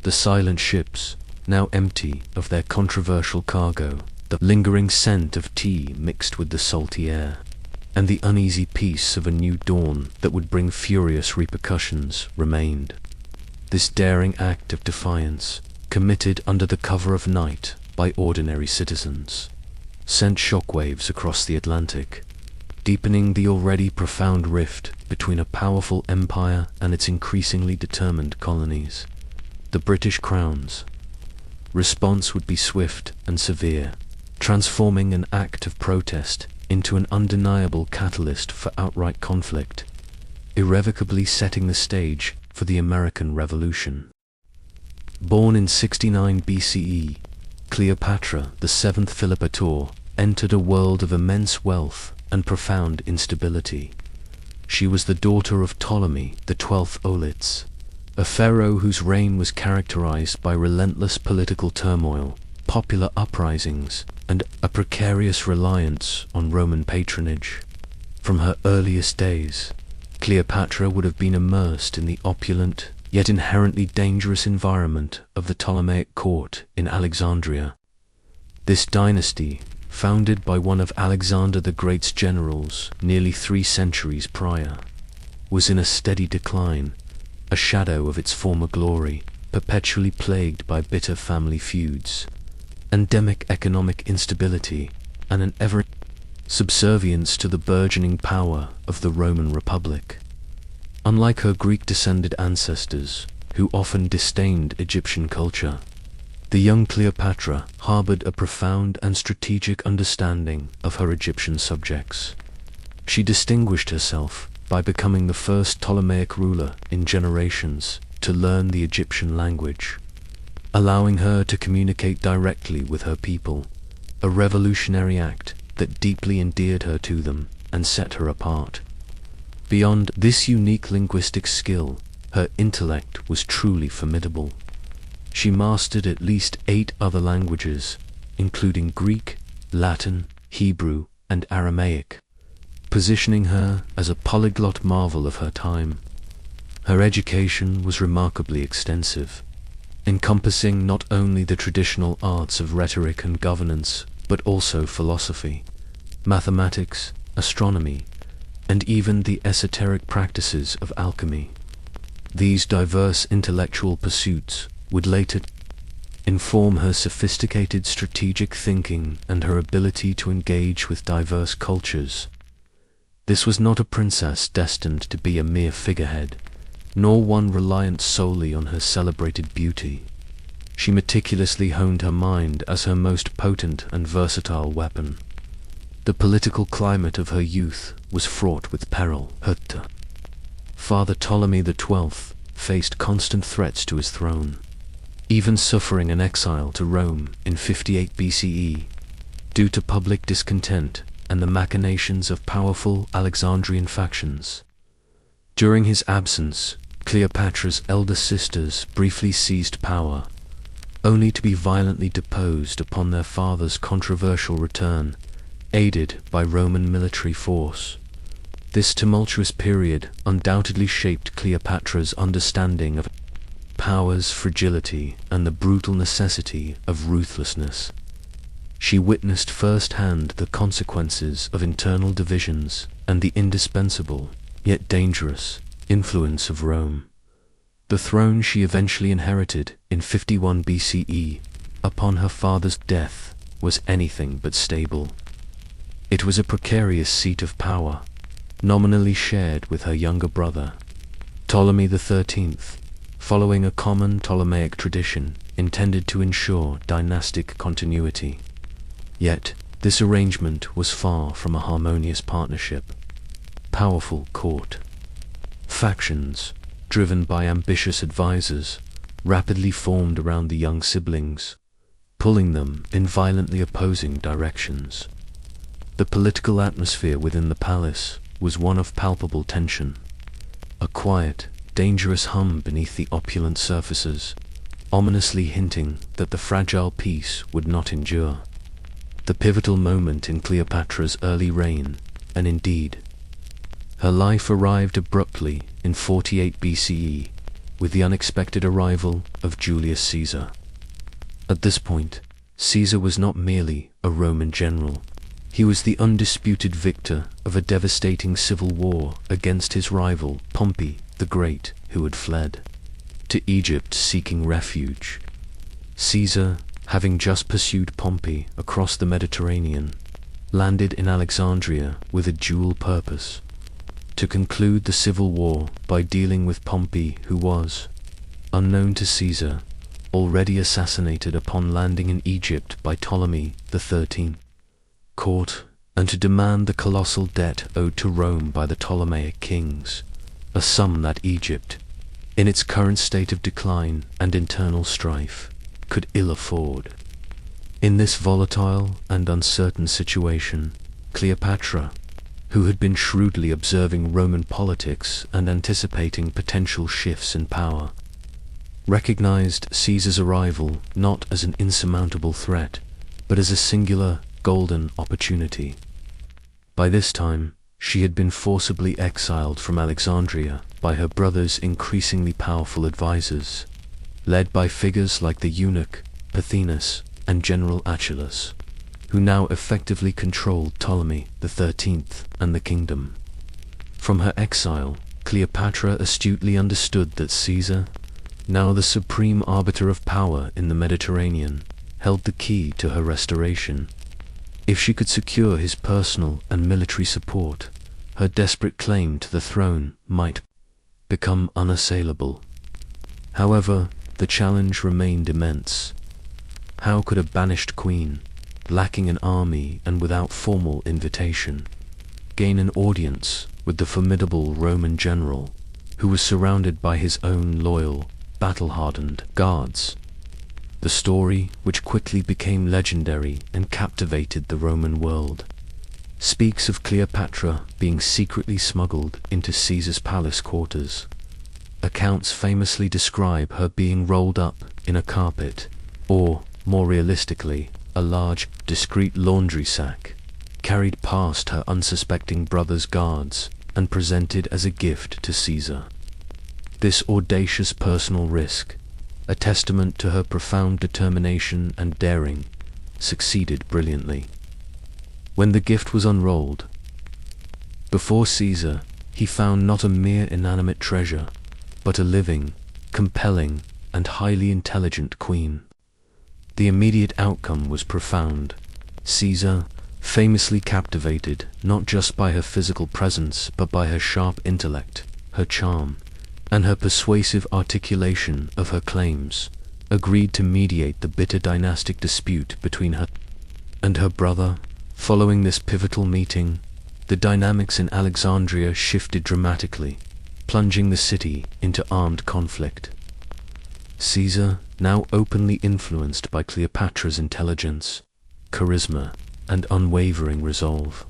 The silent ships, now empty of their controversial cargo, the lingering scent of tea mixed with the salty air, and the uneasy peace of a new dawn that would bring furious repercussions remained. This daring act of defiance, committed under the cover of night by ordinary citizens, sent shockwaves across the Atlantic, deepening the already profound rift between a powerful empire and its increasingly determined colonies. The British Crown's response would be swift and severe, transforming an act of protest into an undeniable catalyst for outright conflict, irrevocably setting the stage for the American Revolution. Born in 69 BCE, Cleopatra, the 7th Philippator, entered a world of immense wealth and profound instability. She was the daughter of Ptolemy, the 12th Olitz, a pharaoh whose reign was characterized by relentless political turmoil, popular uprisings, and a precarious reliance on Roman patronage. From her earliest days, Cleopatra would have been immersed in the opulent, yet inherently dangerous environment of the Ptolemaic court in Alexandria. This dynasty, founded by one of Alexander the Great's generals nearly 3 centuries prior, was in a steady decline, a shadow of its former glory, perpetually plagued by bitter family feuds, endemic economic instability, and an ever subservience to the burgeoning power of the Roman Republic. Unlike her Greek-descended ancestors, who often disdained Egyptian culture, The young Cleopatra harbored a profound and strategic understanding of her Egyptian subjects. She distinguished herself by becoming the first Ptolemaic ruler in generations to learn the Egyptian language, allowing her to communicate directly with her people, a revolutionary act that deeply endeared her to them and set her apart. Beyond this unique linguistic skill, her intellect was truly formidable. She mastered at least 8 other languages, including Greek, Latin, Hebrew, and Aramaic, positioning her as a polyglot marvel of her time. Her education was remarkably extensive, encompassing not only the traditional arts of rhetoric and governance, but also philosophy, mathematics, astronomy, and even the esoteric practices of alchemy. These diverse intellectual pursuits would later inform her sophisticated strategic thinking and her ability to engage with diverse cultures. This was not a princess destined to be a mere figurehead, nor one reliant solely on her celebrated beauty. She meticulously honed her mind as her most potent and versatile weapon. The political climate of her youth was fraught with peril. Her father Ptolemy XII faced constant threats to his throne, even suffering an exile to Rome in 58 BCE due to public discontent and the machinations of powerful Alexandrian factions. During his absence, Cleopatra's elder sisters briefly seized power, only to be violently deposed upon their father's controversial return, aided by Roman military force. This tumultuous period undoubtedly shaped Cleopatra's understanding of power's fragility and the brutal necessity of ruthlessness. She witnessed firsthand the consequences of internal divisions and the indispensable, yet dangerous, influence of Rome. The throne she eventually inherited in 51 BCE, upon her father's death, was anything but stable. It was a precarious seat of power, nominally shared with her younger brother, Ptolemy XIII, following a common Ptolemaic tradition intended to ensure dynastic continuity. Yet, this arrangement was far from a harmonious partnership. Powerful court factions, driven by ambitious advisors, rapidly formed around the young siblings, pulling them in violently opposing directions. The political atmosphere within the palace was one of palpable tension, a quiet, dangerous hum beneath the opulent surfaces, ominously hinting that the fragile peace would not endure. The pivotal moment in Cleopatra's early reign, and indeed, her life arrived abruptly in 48 BCE, with the unexpected arrival of Julius Caesar. At this point, Caesar was not merely a Roman general. He was the undisputed victor of a devastating civil war against his rival Pompey the Great, who had fled to Egypt seeking refuge. Caesar, having just pursued Pompey across the Mediterranean, landed in Alexandria with a dual purpose: to conclude the civil war by dealing with Pompey, who was, unknown to Caesar, already assassinated upon landing in Egypt by Ptolemy XIII court, and to demand the colossal debt owed to Rome by the Ptolemaic kings, a sum that Egypt, in its current state of decline and internal strife, could ill afford. In this volatile and uncertain situation, Cleopatra, who had been shrewdly observing Roman politics and anticipating potential shifts in power, recognized Caesar's arrival not as an insurmountable threat, but as a singular, golden opportunity. By this time, she had been forcibly exiled from Alexandria by her brother's increasingly powerful advisors, led by figures like the eunuch Pothinus and General Achillas, who now effectively controlled Ptolemy XIII and the kingdom. From her exile, Cleopatra astutely understood that Caesar, now the supreme arbiter of power in the Mediterranean, held the key to her restoration. If she could secure his personal and military support, her desperate claim to the throne might become unassailable. However, the challenge remained immense. How could a banished queen, lacking an army and without formal invitation, gain an audience with the formidable Roman general, who was surrounded by his own loyal, battle-hardened guards? The story, which quickly became legendary and captivated the Roman world, speaks of Cleopatra being secretly smuggled into Caesar's palace quarters. Accounts famously describe her being rolled up in a carpet, or, more realistically, a large, discreet laundry sack, carried past her unsuspecting brother's guards and presented as a gift to Caesar. This audacious personal risk, a testament to her profound determination and daring, succeeded brilliantly. When the gift was unrolled, before Caesar, he found not a mere inanimate treasure, but a living, compelling, and highly intelligent queen. The immediate outcome was profound. Caesar, famously captivated not just by her physical presence but by her sharp intellect, her charm, and her persuasive articulation of her claims, agreed to mediate the bitter dynastic dispute between her and her brother. Following this pivotal meeting, the dynamics in Alexandria shifted dramatically, plunging the city into armed conflict. Caesar, now openly influenced by Cleopatra's intelligence, charisma, and unwavering resolve,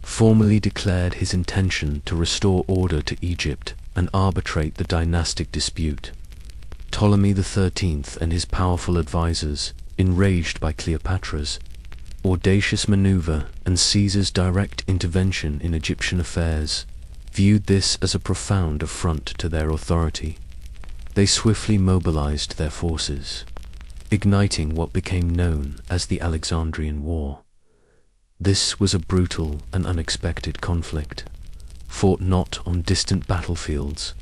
formally declared his intention to restore order to Egypt and arbitrate the dynastic dispute. Ptolemy XIII and his powerful advisors, enraged by Cleopatra's audacious maneuver and Caesar's direct intervention in Egyptian affairs, viewed this as a profound affront to their authority. They swiftly mobilized their forces, igniting what became known as the Alexandrian War. This was a brutal and unexpected conflict, fought not on distant battlefields,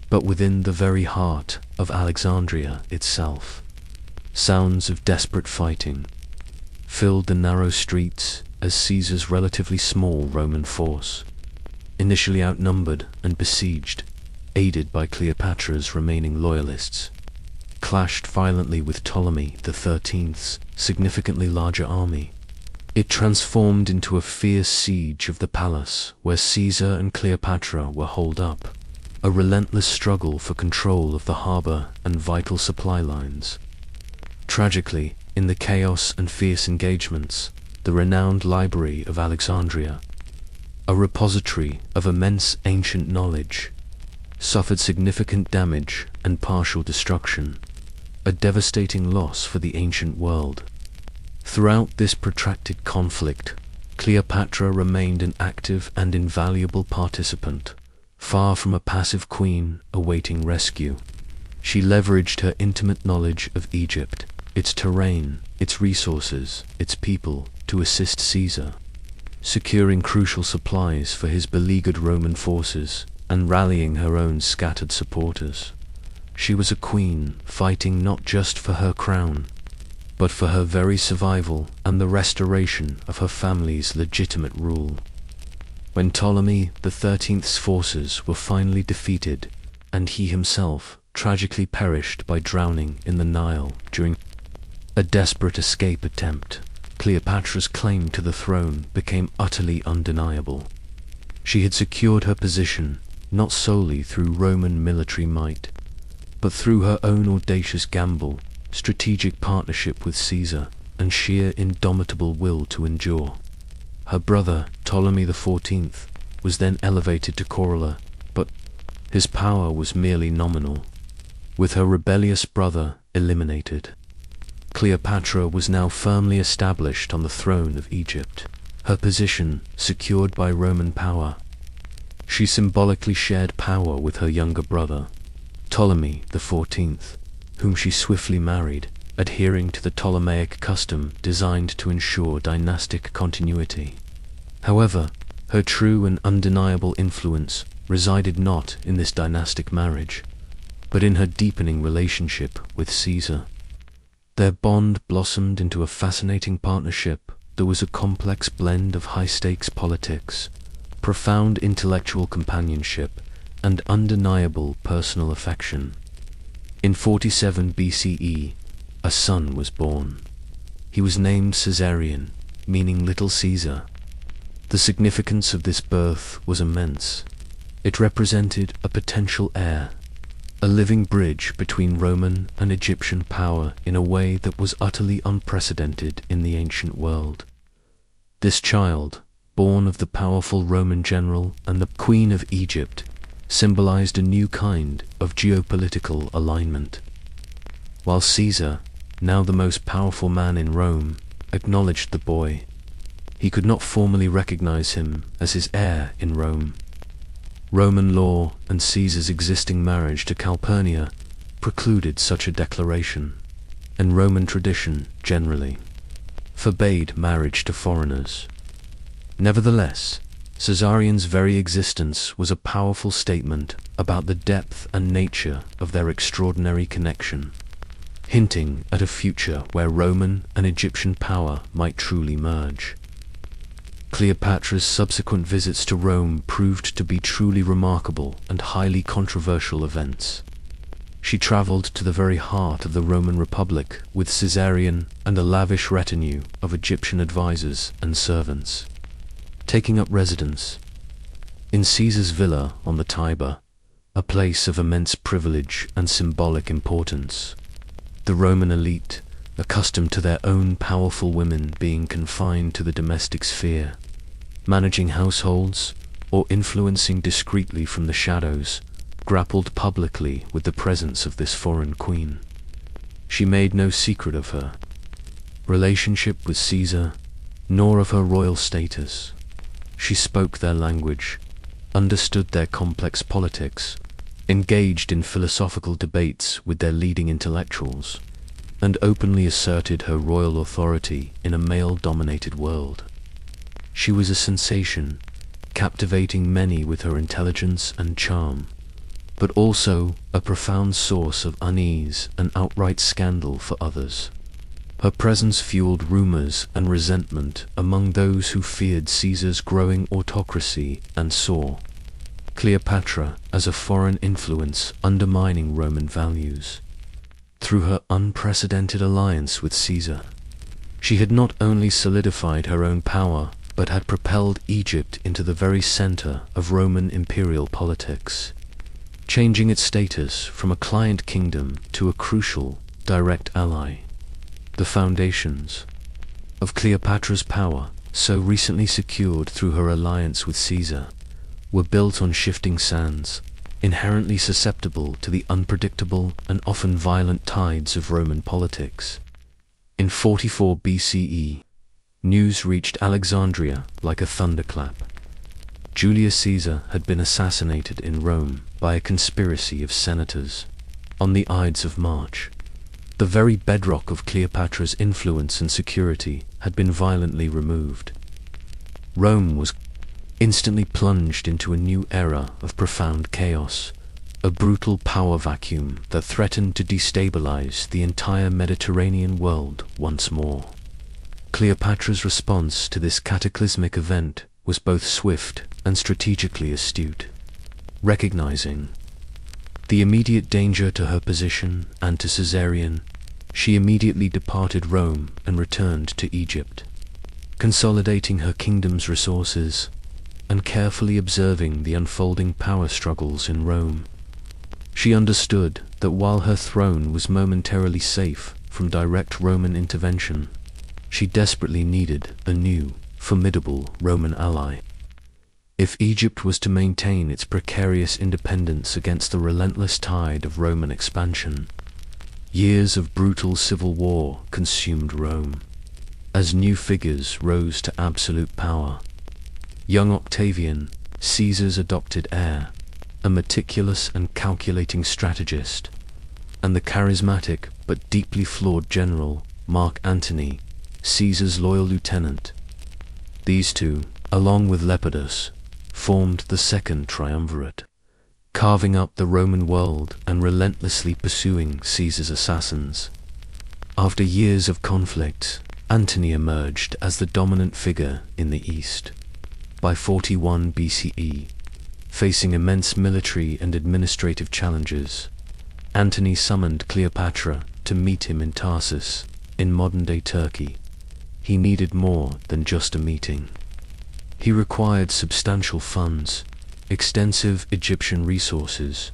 but within the very heart of Alexandria itself. Sounds of desperate fighting filled the narrow streets as Caesar's relatively small Roman force, initially outnumbered and besieged, aided by Cleopatra's remaining loyalists, clashed violently with Ptolemy XIII's significantly larger army. It transformed into a fierce siege of the palace where Caesar and Cleopatra were holed up, a relentless struggle for control of the harbor and vital supply lines. Tragically, in the chaos and fierce engagements, the renowned Library of Alexandria, a repository of immense ancient knowledge, suffered significant damage and partial destruction, a devastating loss for the ancient world. Throughout this protracted conflict, Cleopatra remained an active and invaluable participant, far from a passive queen awaiting rescue. She leveraged her intimate knowledge of Egypt, its terrain, its resources, its people, to assist Caesar, securing crucial supplies for his beleaguered Roman forces and rallying her own scattered supporters. She was a queen fighting not just for her crown, but for her very survival and the restoration of her family's legitimate rule. When Ptolemy XIII's forces were finally defeated, and he himself tragically perished by drowning in the Nile during a desperate escape attempt, Cleopatra's claim to the throne became utterly undeniable. She had secured her position not solely through Roman military might, but through her own audacious gamble, strategic partnership with Caesar, and sheer indomitable will to endure. Her brother, Ptolemy XIV, was then elevated to corolla, but his power was merely nominal. With her rebellious brother eliminated, Cleopatra was now firmly established on the throne of Egypt, her position secured by Roman power. She symbolically shared power with her younger brother, Ptolemy XIV, whom she swiftly married, adhering to the Ptolemaic custom designed to ensure dynastic continuity. However, her true and undeniable influence resided not in this dynastic marriage, but in her deepening relationship with Caesar. Their bond blossomed into a fascinating partnership that was a complex blend of high-stakes politics, profound intellectual companionship, and undeniable personal affection. In 47 BCE, a son was born. He was named Caesarion, meaning Little Caesar. The significance of this birth was immense. It represented a potential heir, a living bridge between Roman and Egyptian power in a way that was utterly unprecedented in the ancient world. This child, born of the powerful Roman general and the Queen of Egypt, symbolized a new kind of geopolitical alignment. While Caesar, now the most powerful man in Rome, acknowledged the boy, he could not formally recognize him as his heir in Rome. Roman law and Caesar's existing marriage to Calpurnia precluded such a declaration, and Roman tradition, generally, forbade marriage to foreigners. Nevertheless, Caesarion's very existence was a powerful statement about the depth and nature of their extraordinary connection, hinting at a future where Roman and Egyptian power might truly merge. Cleopatra's subsequent visits to Rome proved to be truly remarkable and highly controversial events. She traveled to the very heart of the Roman Republic with Caesarion and a lavish retinue of Egyptian advisors and servants, taking up residence in Caesar's villa on the Tiber, a place of immense privilege and symbolic importance. The Roman elite, accustomed to their own powerful women being confined to the domestic sphere, managing households or influencing discreetly from the shadows, grappled publicly with the presence of this foreign queen. She made no secret of her relationship with Caesar, nor of her royal status. She spoke their language, understood their complex politics, engaged in philosophical debates with their leading intellectuals, and openly asserted her royal authority in a male-dominated world. She was a sensation, captivating many with her intelligence and charm, but also a profound source of unease and outright scandal for others. Her presence fueled rumors and resentment among those who feared Caesar's growing autocracy and saw Cleopatra as a foreign influence undermining Roman values. Through her unprecedented alliance with Caesar, she had not only solidified her own power, but had propelled Egypt into the very center of Roman imperial politics, changing its status from a client kingdom to a crucial, direct ally. The foundations of Cleopatra's power, so recently secured through her alliance with Caesar, were built on shifting sands, inherently susceptible to the unpredictable and often violent tides of Roman politics. In 44 BCE, news reached Alexandria like a thunderclap. Julius Caesar had been assassinated in Rome by a conspiracy of senators on the Ides of March. The very bedrock of Cleopatra's influence and security had been violently removed. Rome was instantly plunged into a new era of profound chaos, a brutal power vacuum that threatened to destabilize the entire Mediterranean world once more. Cleopatra's response to this cataclysmic event was both swift and strategically astute. Recognizing the immediate danger to her position and to Caesarion, she immediately departed Rome and returned to Egypt, consolidating her kingdom's resources and carefully observing the unfolding power struggles in Rome. She understood that while her throne was momentarily safe from direct Roman intervention, she desperately needed a new, formidable Roman ally. If Egypt was to maintain its precarious independence against the relentless tide of Roman expansion, years of brutal civil war consumed Rome. As new figures rose to absolute power, young Octavian, Caesar's adopted heir, a meticulous and calculating strategist, and the charismatic but deeply flawed general, Mark Antony, Caesar's loyal lieutenant. These two, along with Lepidus, formed the second triumvirate, carving up the Roman world and relentlessly pursuing Caesar's assassins. After years of conflict, Antony emerged as the dominant figure in the East. By 41 BCE, facing immense military and administrative challenges, Antony summoned Cleopatra to meet him in Tarsus, in modern-day Turkey, he needed more than just a meeting. He required substantial funds, extensive Egyptian resources,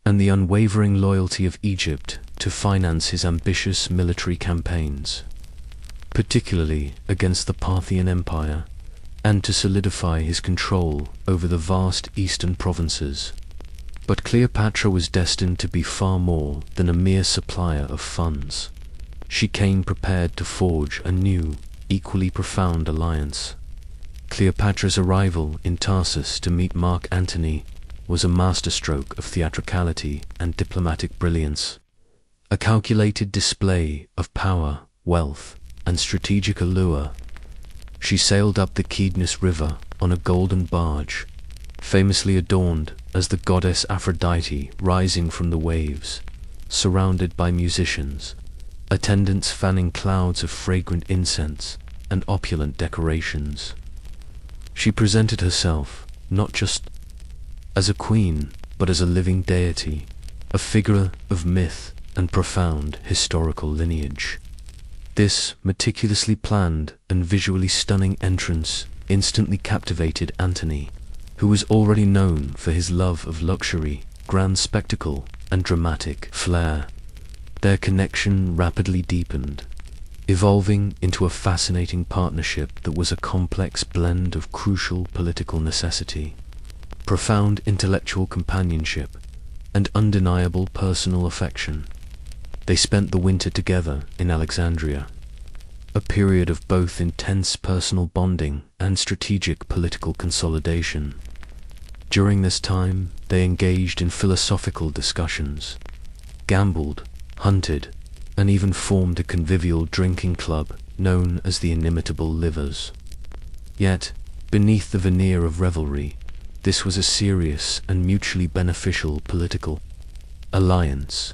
and the unwavering loyalty of Egypt to finance his ambitious military campaigns, particularly against the Parthian Empire, and to solidify his control over the vast eastern provinces. But Cleopatra was destined to be far more than a mere supplier of funds. She came prepared to forge a new, equally profound alliance. Cleopatra's arrival in Tarsus to meet Mark Antony was a masterstroke of theatricality and diplomatic brilliance, a calculated display of power, wealth, and strategic allure. She sailed up the Cydnus River on a golden barge, famously adorned as the goddess Aphrodite rising from the waves, surrounded by musicians, attendants fanning clouds of fragrant incense and opulent decorations. She presented herself not just as a queen, but as a living deity, a figure of myth and profound historical lineage. This meticulously planned and visually stunning entrance instantly captivated Antony, who was already known for his love of luxury, grand spectacle, and dramatic flair. Their connection rapidly deepened, evolving into a fascinating partnership that was a complex blend of crucial political necessity, profound intellectual companionship, and undeniable personal affection. They spent the winter together in Alexandria, a period of both intense personal bonding and strategic political consolidation. During this time, they engaged in philosophical discussions, gambled, hunted, and even formed a convivial drinking club known as the Inimitable Livers. Yet, beneath the veneer of revelry, this was a serious and mutually beneficial political alliance.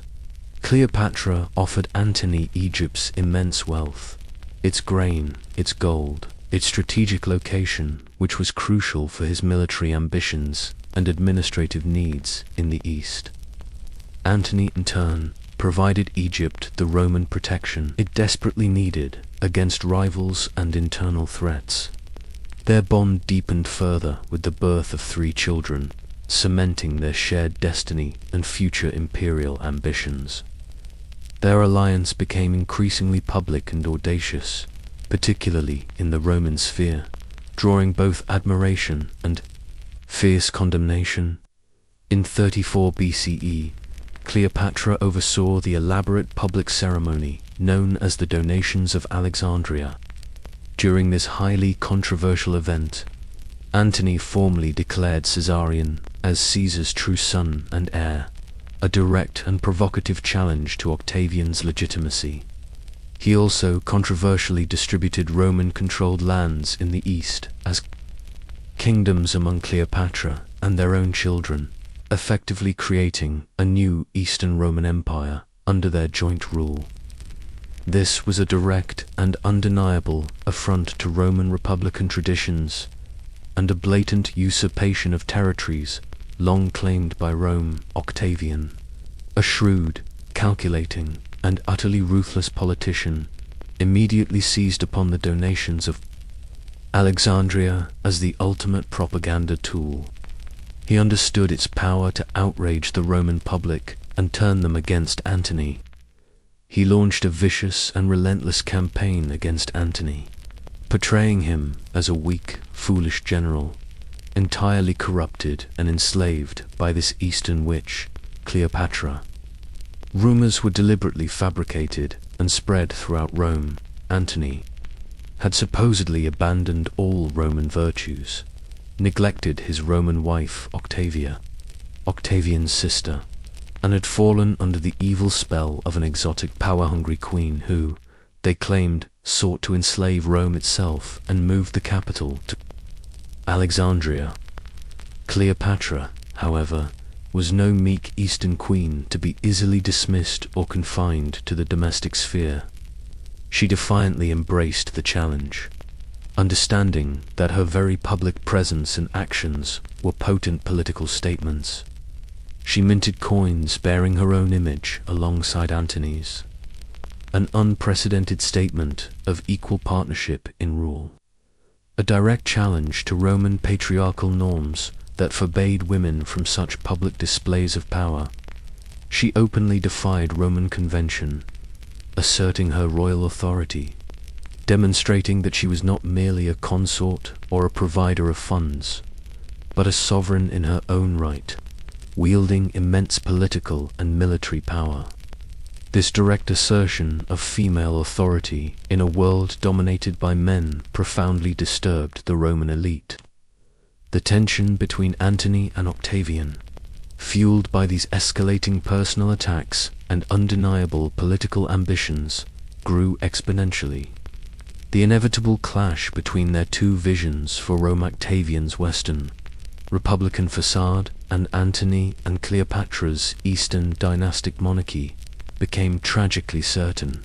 Cleopatra offered Antony Egypt's immense wealth, its grain, its gold, its strategic location, which was crucial for his military ambitions and administrative needs in the east. Antony, in turn, provided Egypt the Roman protection it desperately needed against rivals and internal threats. Their bond deepened further with the birth of 3 children, cementing their shared destiny and future imperial ambitions. Their alliance became increasingly public and audacious, particularly in the Roman sphere, drawing both admiration and fierce condemnation. In 34 BCE, Cleopatra oversaw the elaborate public ceremony known as the Donations of Alexandria. During this highly controversial event, Antony formally declared Caesarion as Caesar's true son and heir, a direct and provocative challenge to Octavian's legitimacy. He also controversially distributed Roman-controlled lands in the east as kingdoms among Cleopatra and their own children, effectively creating a new Eastern Roman Empire under their joint rule. This was a direct and undeniable affront to Roman republican traditions and a blatant usurpation of territories long claimed by Rome. Octavian, a shrewd, calculating, and utterly ruthless politician, immediately seized upon the donations of Alexandria as the ultimate propaganda tool. He understood its power to outrage the Roman public and turn them against Antony. He launched a vicious and relentless campaign against Antony, portraying him as a weak, foolish general, entirely corrupted and enslaved by this Eastern witch, Cleopatra. Rumors were deliberately fabricated and spread throughout Rome. Antony had supposedly abandoned all Roman virtues, neglected his Roman wife Octavia, Octavian's sister, and had fallen under the evil spell of an exotic power-hungry queen who, they claimed, sought to enslave Rome itself and move the capital to Alexandria. Cleopatra, however, was no meek Eastern queen to be easily dismissed or confined to the domestic sphere. She defiantly embraced the challenge, understanding that her very public presence and actions were potent political statements. She minted coins bearing her own image alongside Antony's, an unprecedented statement of equal partnership in rule. A direct challenge to Roman patriarchal norms that forbade women from such public displays of power. She openly defied Roman convention, asserting her royal authority, demonstrating that she was not merely a consort or a provider of funds, but a sovereign in her own right, wielding immense political and military power. This direct assertion of female authority in a world dominated by men profoundly disturbed the Roman elite. The tension between Antony and Octavian, fueled by these escalating personal attacks and undeniable political ambitions, grew exponentially. The inevitable clash between their two visions for Rome, Octavian's Western, republican facade, and Antony and Cleopatra's Eastern dynastic monarchy, became tragically certain.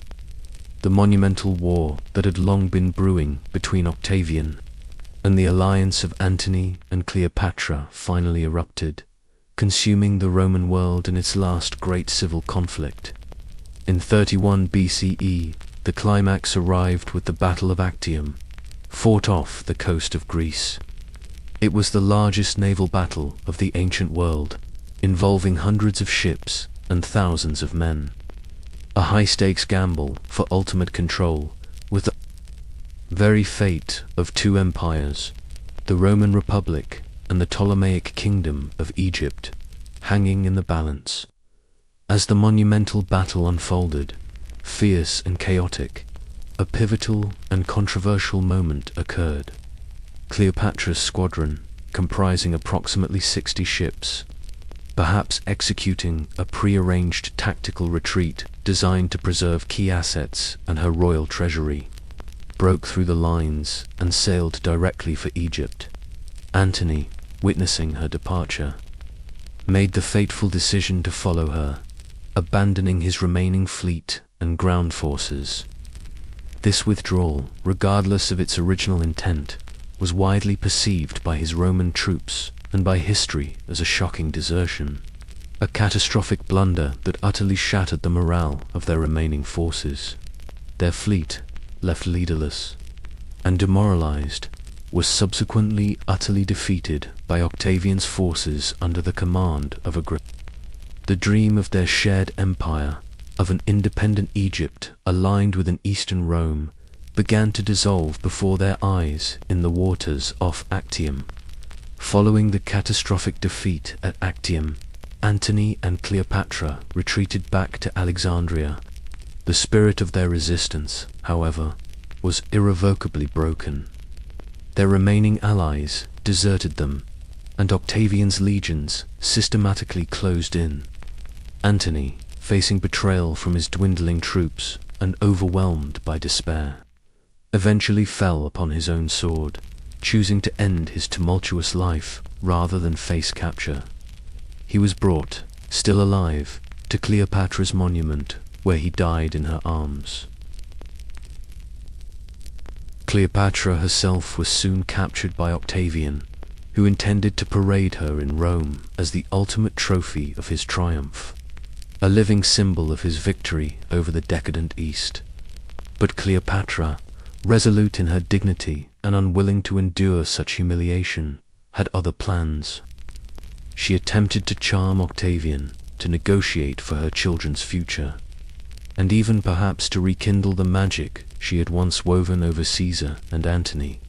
The monumental war that had long been brewing between Octavian and the alliance of Antony and Cleopatra finally erupted, consuming the Roman world in its last great civil conflict. In 31 BCE, the climax arrived with the Battle of Actium, fought off the coast of Greece. It was the largest naval battle of the ancient world, involving hundreds of ships and thousands of men. A high-stakes gamble for ultimate control, with the very fate of two empires, the Roman Republic and the Ptolemaic Kingdom of Egypt, hanging in the balance. As the monumental battle unfolded, fierce and chaotic, a pivotal and controversial moment occurred. Cleopatra's squadron, comprising approximately 60 ships, perhaps executing a pre-arranged tactical retreat designed to preserve key assets and her royal treasury, broke through the lines and sailed directly for Egypt. Antony, witnessing her departure, made the fateful decision to follow her, abandoning his remaining fleet and ground forces. This withdrawal, regardless of its original intent, was widely perceived by his Roman troops and by history as a shocking desertion, a catastrophic blunder that utterly shattered the morale of their remaining forces. Their fleet, left leaderless and demoralized, was subsequently utterly defeated by Octavian's forces under the command of Agrippa. The dream of their shared empire, of an independent Egypt aligned with an Eastern Rome, began to dissolve before their eyes in the waters off Actium. Following the catastrophic defeat at Actium, Antony and Cleopatra retreated back to Alexandria. The spirit of their resistance, however, was irrevocably broken. Their remaining allies deserted them, and Octavian's legions systematically closed in. Antony, facing betrayal from his dwindling troops and overwhelmed by despair, eventually fell upon his own sword, choosing to end his tumultuous life rather than face capture. He was brought, still alive, to Cleopatra's monument, where he died in her arms. Cleopatra herself was soon captured by Octavian, who intended to parade her in Rome as the ultimate trophy of his triumph, a living symbol of his victory over the decadent East. But Cleopatra, resolute in her dignity and unwilling to endure such humiliation, had other plans. She attempted to charm Octavian, to negotiate for her children's future, and even perhaps to rekindle the magic she had once woven over Caesar and Antony.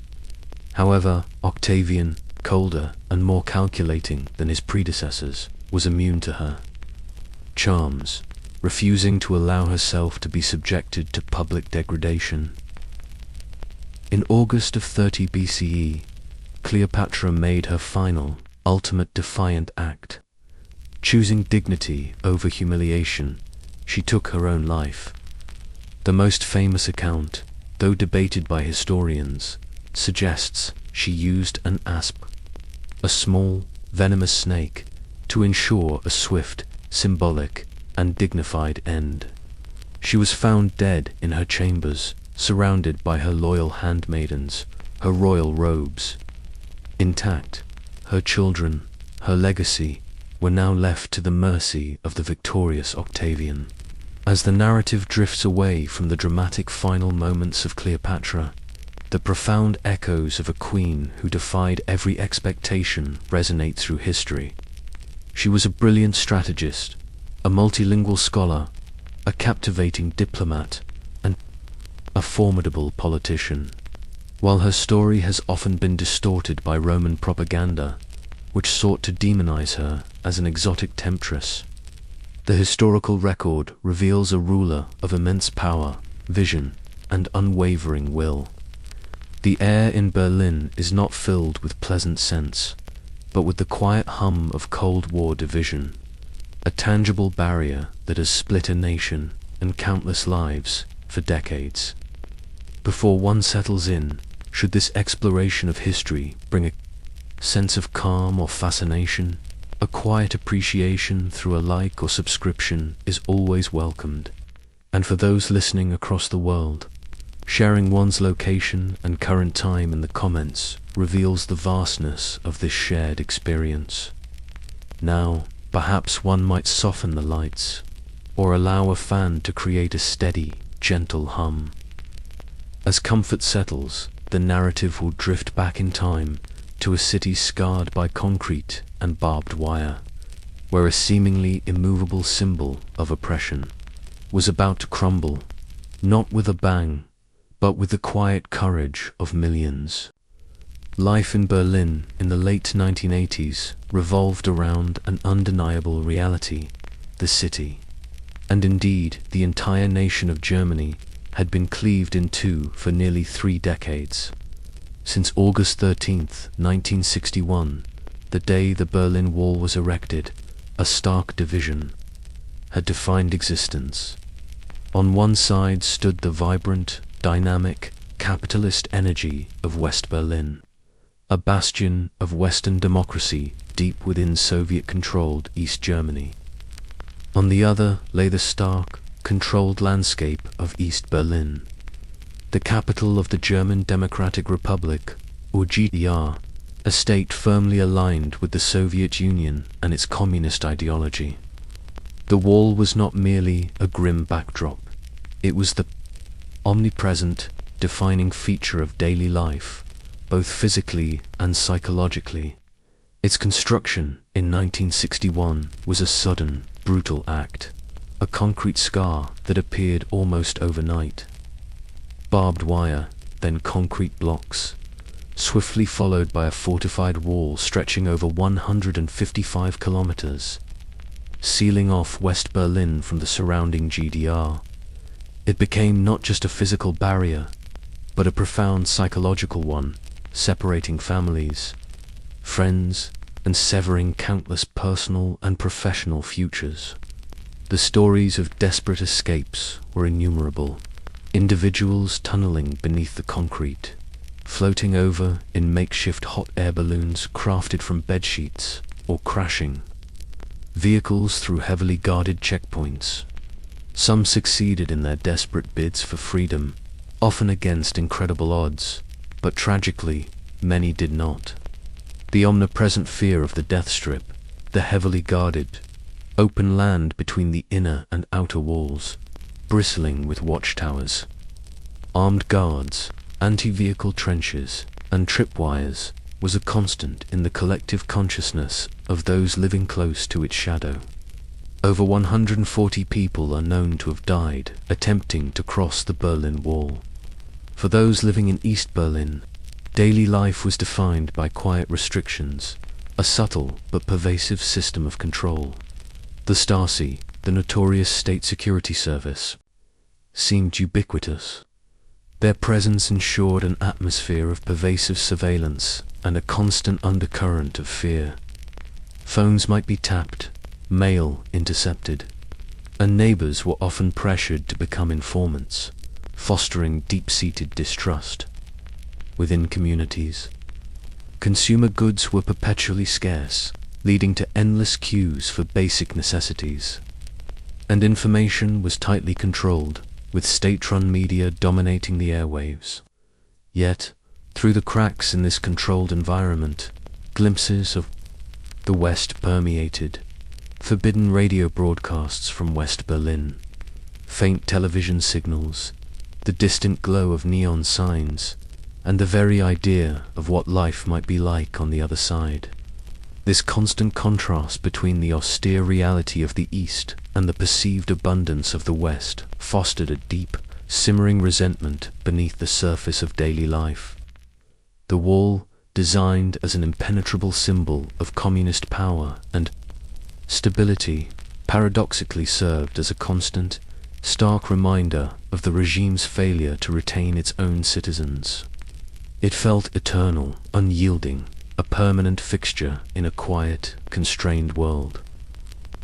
However, Octavian, colder and more calculating than his predecessors, was immune to her charms, refusing to allow herself to be subjected to public degradation. In August of 30 BCE, Cleopatra made her final, ultimate defiant act. Choosing dignity over humiliation, she took her own life. The most famous account, though debated by historians, suggests she used an asp, a small, venomous snake, to ensure a swift, symbolic, and dignified end. She was found dead in her chambers, surrounded by her loyal handmaidens, her royal robes. Intact, her children, her legacy, were now left to the mercy of the victorious Octavian. As the narrative drifts away from the dramatic final moments of Cleopatra, the profound echoes of a queen who defied every expectation resonate through history. She was a brilliant strategist, a multilingual scholar, a captivating diplomat, and a formidable politician. While her story has often been distorted by Roman propaganda, which sought to demonize her as an exotic temptress, the historical record reveals a ruler of immense power, vision, and unwavering will. The air in Berlin is not filled with pleasant scents, but with the quiet hum of Cold War division, a tangible barrier that has split a nation and countless lives for decades. Before one settles in, should this exploration of history bring a sense of calm or fascination, a quiet appreciation through a like or subscription is always welcomed. And for those listening across the world, sharing one's location and current time in the comments reveals the vastness of this shared experience. Now, perhaps one might soften the lights, or allow a fan to create a steady, gentle hum. As comfort settles, the narrative will drift back in time to a city scarred by concrete and barbed wire, where a seemingly immovable symbol of oppression was about to crumble, not with a bang, but with the quiet courage of millions. Life in Berlin in the late 1980s revolved around an undeniable reality: the city, and indeed the entire nation of Germany, had been cleaved in two for nearly 3 decades. Since August 13th, 1961, the day the Berlin Wall was erected, a stark division had defined existence. On one side stood the vibrant, dynamic, capitalist energy of West Berlin, a bastion of Western democracy deep within Soviet-controlled East Germany. On the other lay the stark, controlled landscape of East Berlin, the capital of the German Democratic Republic, or GDR, a state firmly aligned with the Soviet Union and its communist ideology. The wall was not merely a grim backdrop, it was the omnipresent, defining feature of daily life, both physically and psychologically. Its construction in 1961 was a sudden, brutal act, a concrete scar that appeared almost overnight. Barbed wire, then concrete blocks, swiftly followed by a fortified wall stretching over 155 kilometers, sealing off West Berlin from the surrounding GDR. It became not just a physical barrier, but a profound psychological one, separating families, friends, and severing countless personal and professional futures. The stories of desperate escapes were innumerable. Individuals tunneling beneath the concrete, floating over in makeshift hot air balloons crafted from bedsheets, or crashing vehicles through heavily guarded checkpoints. Some succeeded in their desperate bids for freedom, often against incredible odds, but tragically, many did not. The omnipresent fear of the death strip, the heavily guarded, open land between the inner and outer walls, bristling with watchtowers, armed guards, anti-vehicle trenches, and tripwires, was a constant in the collective consciousness of those living close to its shadow. Over 140 people are known to have died attempting to cross the Berlin Wall. For those living in East Berlin, daily life was defined by quiet restrictions, a subtle but pervasive system of control. The Stasi, the notorious state security service, seemed ubiquitous. Their presence ensured an atmosphere of pervasive surveillance and a constant undercurrent of fear. Phones might be tapped, mail intercepted, and neighbors were often pressured to become informants, fostering deep-seated distrust. Within communities, consumer goods were perpetually scarce, leading to endless queues for basic necessities. And information was tightly controlled, with state-run media dominating the airwaves. Yet, through the cracks in this controlled environment, glimpses of the West permeated, forbidden radio broadcasts from West Berlin, faint television signals, the distant glow of neon signs, and the very idea of what life might be like on the other side. This constant contrast between the austere reality of the East and the perceived abundance of the West fostered a deep, simmering resentment beneath the surface of daily life. The wall, designed as an impenetrable symbol of communist power and stability, paradoxically served as a constant, stark reminder of the regime's failure to retain its own citizens. It felt eternal, unyielding, a permanent fixture in a quiet, constrained world.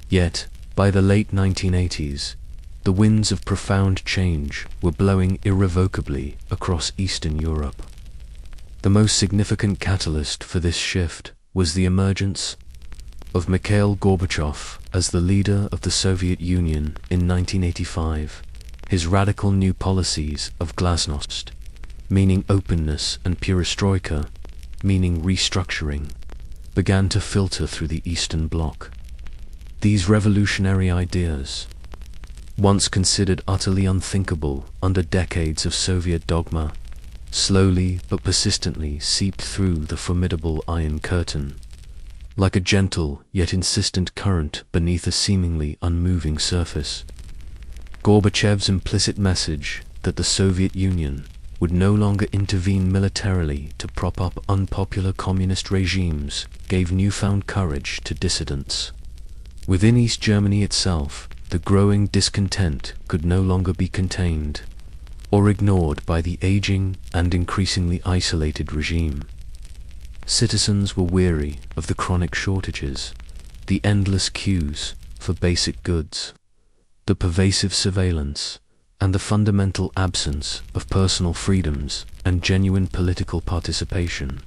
Yet, by the late 1980s, the winds of profound change were blowing irrevocably across Eastern Europe. The most significant catalyst for this shift was the emergence of Mikhail Gorbachev as the leader of the Soviet Union in 1985. His radical new policies of glasnost, meaning openness, and perestroika, meaning restructuring, began to filter through the Eastern Bloc. These revolutionary ideas, once considered utterly unthinkable under decades of Soviet dogma, slowly but persistently seeped through the formidable Iron Curtain, like a gentle yet insistent current beneath a seemingly unmoving surface. Gorbachev's implicit message that the Soviet Union would no longer intervene militarily to prop up unpopular communist regimes gave newfound courage to dissidents. Within East Germany itself, the growing discontent could no longer be contained or ignored by the aging and increasingly isolated regime. Citizens were weary of the chronic shortages, the endless queues for basic goods, the pervasive surveillance, and the fundamental absence of personal freedoms and genuine political participation,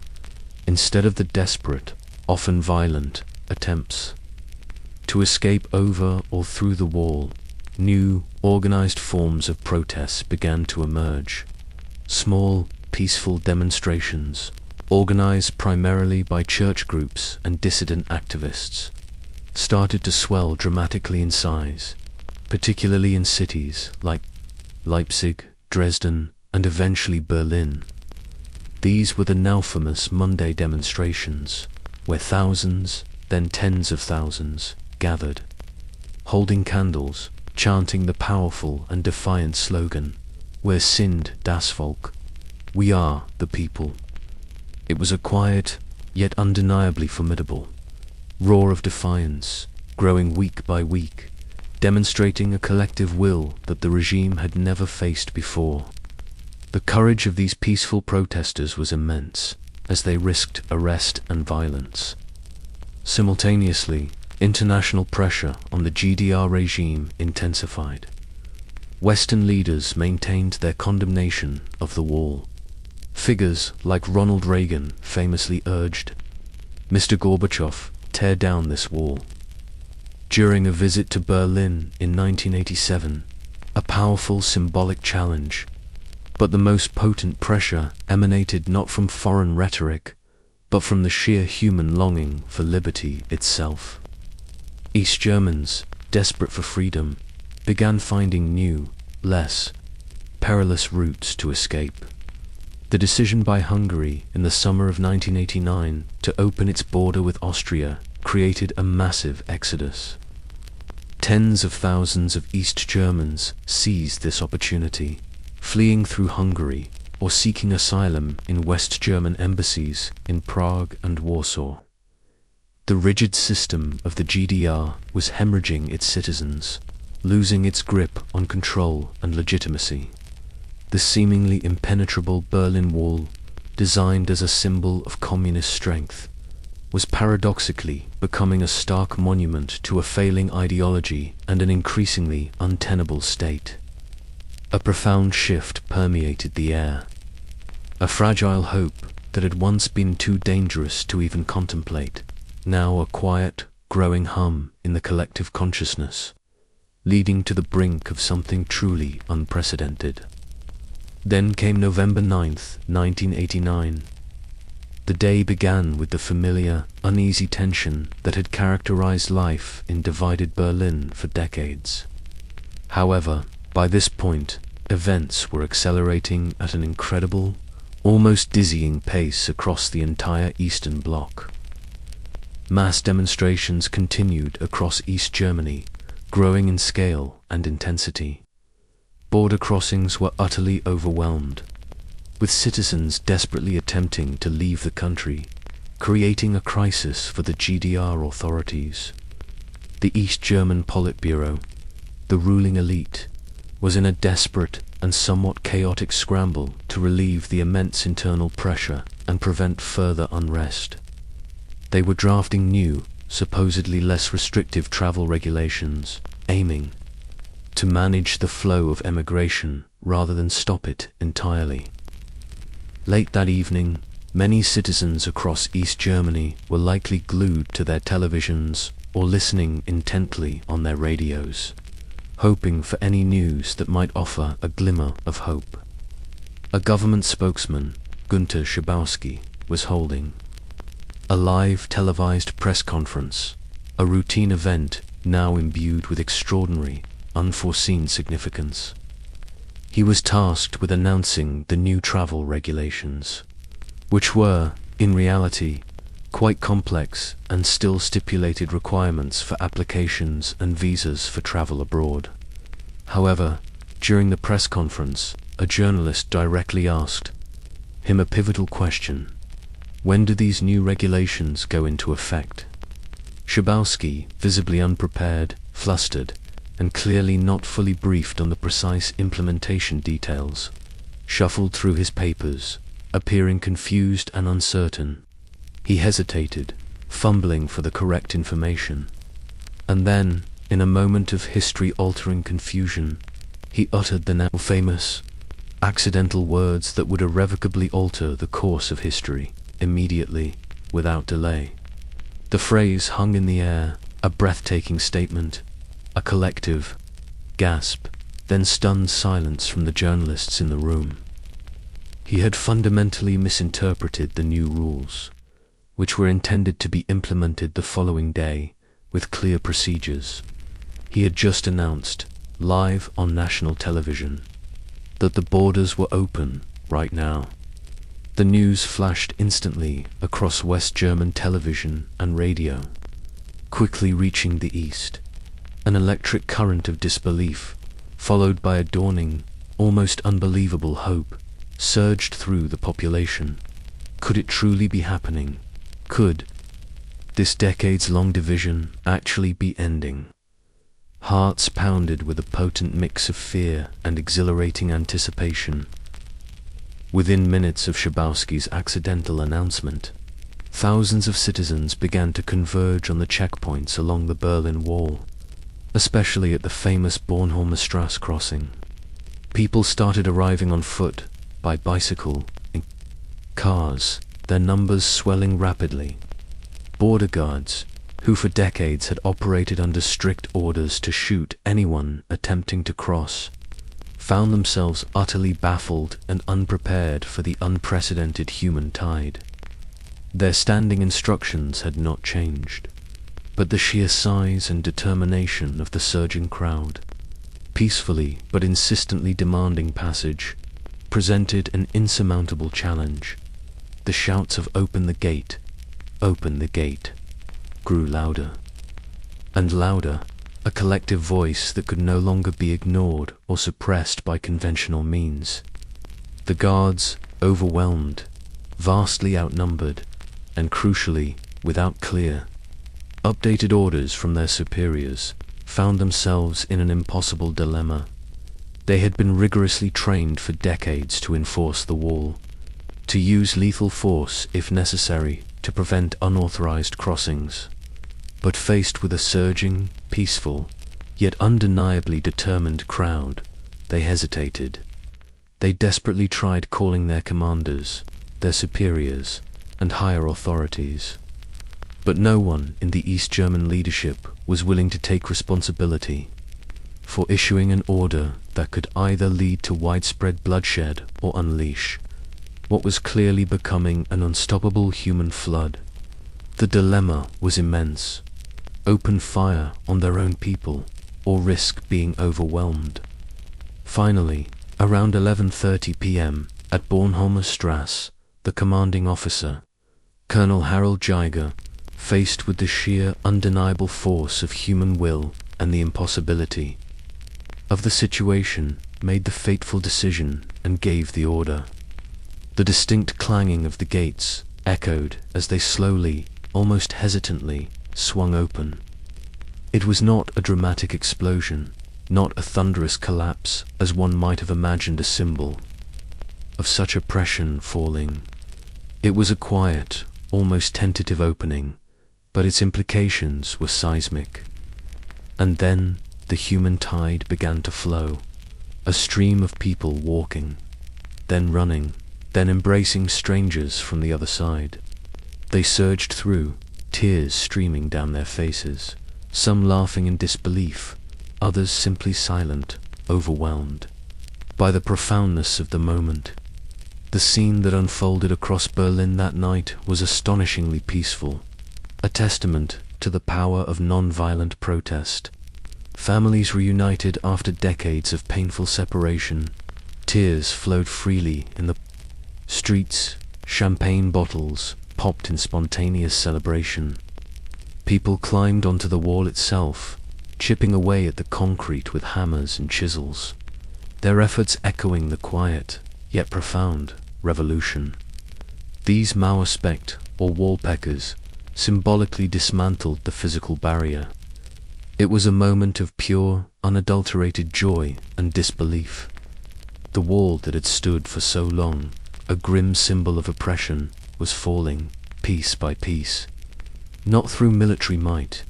instead of the desperate, often violent, attempts to escape over or through the wall. New, organized forms of protests began to emerge. Small, peaceful demonstrations, organized primarily by church groups and dissident activists, started to swell dramatically in size, particularly in cities like Leipzig, Dresden, and eventually Berlin. These were the now famous Monday demonstrations, where thousands, then tens of thousands, gathered, holding candles, chanting the powerful and defiant slogan, "Wir sind das Volk," we are the people. It was a quiet, yet undeniably formidable, roar of defiance, growing week by week, demonstrating a collective will that the regime had never faced before. The courage of these peaceful protesters was immense, as they risked arrest and violence. Simultaneously, international pressure on the GDR regime intensified. Western leaders maintained their condemnation of the wall. Figures like Ronald Reagan famously urged, "Mr. Gorbachev, tear down this wall." During a visit to Berlin in 1987, a powerful symbolic challenge, but the most potent pressure emanated not from foreign rhetoric, but from the sheer human longing for liberty itself. East Germans, desperate for freedom, began finding new, less perilous routes to escape. The decision by Hungary in the summer of 1989 to open its border with Austria created a massive exodus. Tens of thousands of East Germans seized this opportunity, fleeing through Hungary or seeking asylum in West German embassies in Prague and Warsaw. The rigid system of the GDR was hemorrhaging its citizens, losing its grip on control and legitimacy. The seemingly impenetrable Berlin Wall, designed as a symbol of communist strength, was paradoxically becoming a stark monument to a failing ideology and an increasingly untenable state. A profound shift permeated the air. A fragile hope that had once been too dangerous to even contemplate, now a quiet, growing hum in the collective consciousness, leading to the brink of something truly unprecedented. Then came November 9th, 1989. The day began with the familiar, uneasy tension that had characterized life in divided Berlin for decades. However, By this point, events were accelerating at an incredible, almost dizzying pace across the entire Eastern Bloc. Mass demonstrations continued across East Germany, growing in scale and intensity. Border crossings were utterly overwhelmed, with citizens desperately attempting to leave the country, creating a crisis for the GDR authorities. The East German Politburo, the ruling elite, was in a desperate and somewhat chaotic scramble to relieve the immense internal pressure and prevent further unrest. They were drafting new, supposedly less restrictive travel regulations, aiming to manage the flow of emigration rather than stop it entirely. Late that evening, many citizens across East Germany were likely glued to their televisions or listening intently on their radios, hoping for any news that might offer a glimmer of hope. A government spokesman, Günther Schabowski, was holding a live televised press conference, a routine event now imbued with extraordinary, unforeseen significance. He was tasked with announcing the new travel regulations, which were, in reality, quite complex and still stipulated requirements for applications and visas for travel abroad. However, during the press conference, a journalist directly asked him a pivotal question: when do these new regulations go into effect? Schabowski, visibly unprepared, flustered, and clearly not fully briefed on the precise implementation details, shuffled through his papers, appearing confused and uncertain. He hesitated, fumbling for the correct information. And then, in a moment of history-altering confusion, he uttered the now famous, accidental words that would irrevocably alter the course of history, immediately, without delay. The phrase hung in the air, a breathtaking statement, a collective gasp, then stunned silence from the journalists in the room. He had fundamentally misinterpreted the new rules, which were intended to be implemented the following day with clear procedures. He had just announced, live on national television, that the borders were open right now. The news flashed instantly across West German television and radio, quickly reaching the East. An electric current of disbelief, followed by a dawning, almost unbelievable hope, surged through the population. Could it truly be happening? Could this decades-long division actually be ending? Hearts pounded with a potent mix of fear and exhilarating anticipation. Within minutes of Schabowski's accidental announcement, thousands of citizens began to converge on the checkpoints along the Berlin Wall, especially at the famous Bornholmer Strasse crossing. People started arriving on foot, by bicycle, in cars, their numbers swelling rapidly. Border guards, who for decades had operated under strict orders to shoot anyone attempting to cross, found themselves utterly baffled and unprepared for the unprecedented human tide. Their standing instructions had not changed, but the sheer size and determination of the surging crowd, peacefully but insistently demanding passage, presented an insurmountable challenge. The shouts of open the gate, grew louder and louder, a collective voice that could no longer be ignored or suppressed by conventional means. The guards, overwhelmed, vastly outnumbered, and crucially, without clear, updated orders from their superiors, found themselves in an impossible dilemma. They had been rigorously trained for decades to enforce the wall, to use lethal force if necessary to prevent unauthorized crossings. But faced with a surging, peaceful, yet undeniably determined crowd, they hesitated. They desperately tried calling their commanders, their superiors, and higher authorities. But no one in the East German leadership was willing to take responsibility for issuing an order that could either lead to widespread bloodshed or unleash what was clearly becoming an unstoppable human flood. The dilemma was immense: open fire on their own people, or risk being overwhelmed. Finally, around 11:30 p.m., at Bornholmer Strasse, the commanding officer, Colonel Harold Geiger, faced with the sheer, undeniable force of human will and the impossibility of the situation, made the fateful decision and gave the order. The distinct clanging of the gates echoed as they slowly, almost hesitantly, swung open. It was not a dramatic explosion, not a thunderous collapse as one might have imagined a symbol of such oppression falling. It was a quiet, almost tentative opening, but its implications were seismic. And then the human tide began to flow, a stream of people walking, then running, then embracing strangers from the other side. They surged through, tears streaming down their faces, some laughing in disbelief, others simply silent, overwhelmed by the profoundness of the moment. The scene that unfolded across Berlin that night was astonishingly peaceful, a testament to the power of non-violent protest. Families reunited after decades of painful separation. Tears flowed freely in the streets, champagne bottles popped in spontaneous celebration. People climbed onto the wall itself, chipping away at the concrete with hammers and chisels, their efforts echoing the quiet, yet profound, revolution. These Mauerspekt, or wallpeckers, symbolically dismantled the physical barrier. It was a moment of pure, unadulterated joy and disbelief. The wall that had stood for so long, a grim symbol of oppression, was falling, piece by piece, not through military might,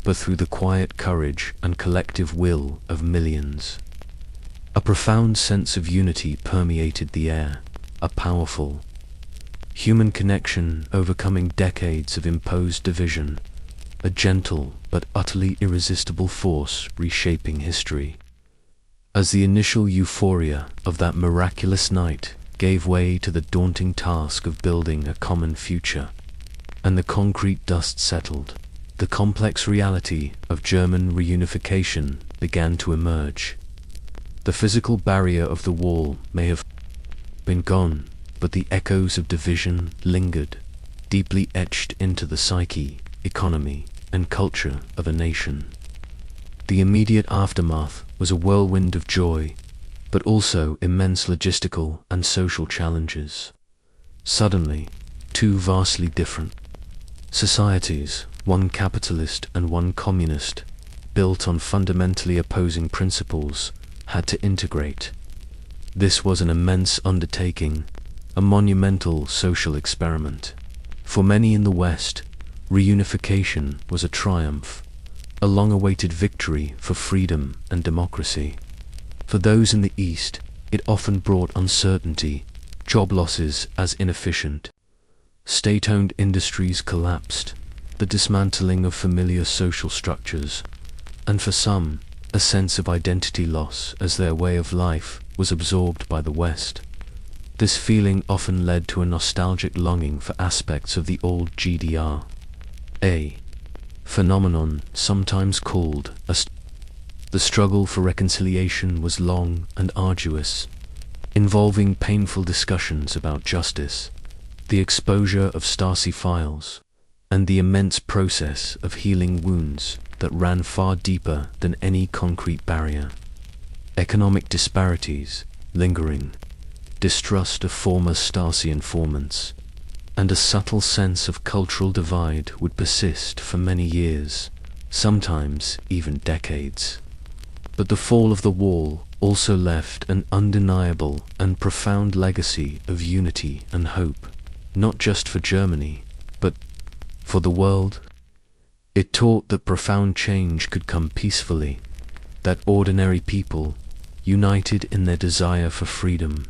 but through the quiet courage and collective will of millions. A profound sense of unity permeated the air, a powerful human connection overcoming decades of imposed division, a gentle but utterly irresistible force reshaping history. As the initial euphoria of that miraculous night gave way to the daunting task of building a common future, and the concrete dust settled, the complex reality of German reunification began to emerge. The physical barrier of the wall may have been gone, but the echoes of division lingered, deeply etched into the psyche, economy, and culture of a nation. The immediate aftermath was a whirlwind of joy, but also immense logistical and social challenges. Suddenly, two vastly different societies, one capitalist and one communist, built on fundamentally opposing principles, had to integrate. This was an immense undertaking, a monumental social experiment. For many in the West, reunification was a triumph, a long-awaited victory for freedom and democracy. For those in the East, it often brought uncertainty, job losses as inefficient, state-owned industries collapsed, the dismantling of familiar social structures, and for some, a sense of identity loss as their way of life was absorbed by the West. This feeling often led to a nostalgic longing for aspects of the old GDR, a phenomenon sometimes called the struggle for reconciliation was long and arduous, involving painful discussions about justice, the exposure of Stasi files, and the immense process of healing wounds that ran far deeper than any concrete barrier. Economic disparities, lingering, distrust of former Stasi informants, and a subtle sense of cultural divide would persist for many years, sometimes even decades. But the fall of the wall also left an undeniable and profound legacy of unity and hope, not just for Germany, but for the world. It taught that profound change could come peacefully, that ordinary people, united in their desire for freedom,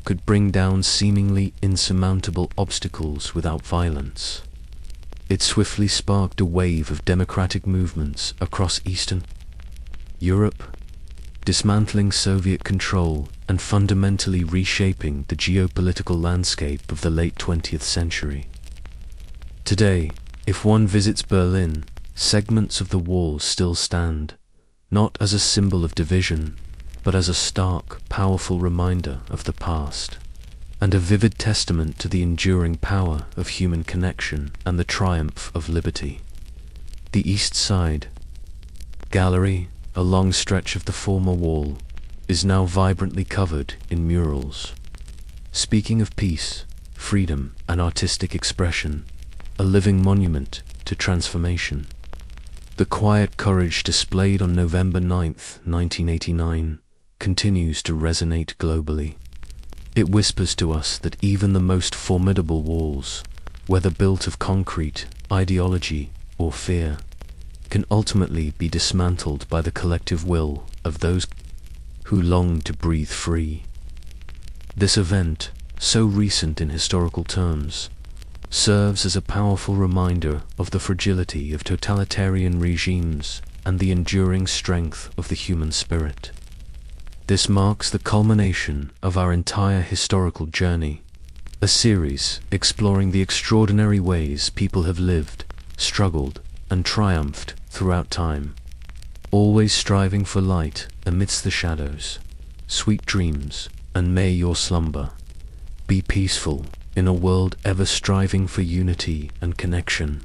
could bring down seemingly insurmountable obstacles without violence. It swiftly sparked a wave of democratic movements across Eastern Europe, dismantling Soviet control and fundamentally reshaping the geopolitical landscape of the late 20th century. Today, if one visits Berlin, segments of the wall still stand, not as a symbol of division, but as a stark, powerful reminder of the past, and a vivid testament to the enduring power of human connection and the triumph of liberty. The East Side Gallery, a long stretch of the former wall, is now vibrantly covered in murals, speaking of peace, freedom, and artistic expression, a living monument to transformation. The quiet courage displayed on November 9th, 1989, continues to resonate globally. It whispers to us that even the most formidable walls, whether built of concrete, ideology, or fear, can ultimately be dismantled by the collective will of those who long to breathe free. This event, so recent in historical terms, serves as a powerful reminder of the fragility of totalitarian regimes and the enduring strength of the human spirit. This marks the culmination of our entire historical journey, a series exploring the extraordinary ways people have lived, struggled, and triumphed throughout time, always striving for light amidst the shadows. Sweet dreams, and may your slumber be peaceful in a world ever striving for unity and connection.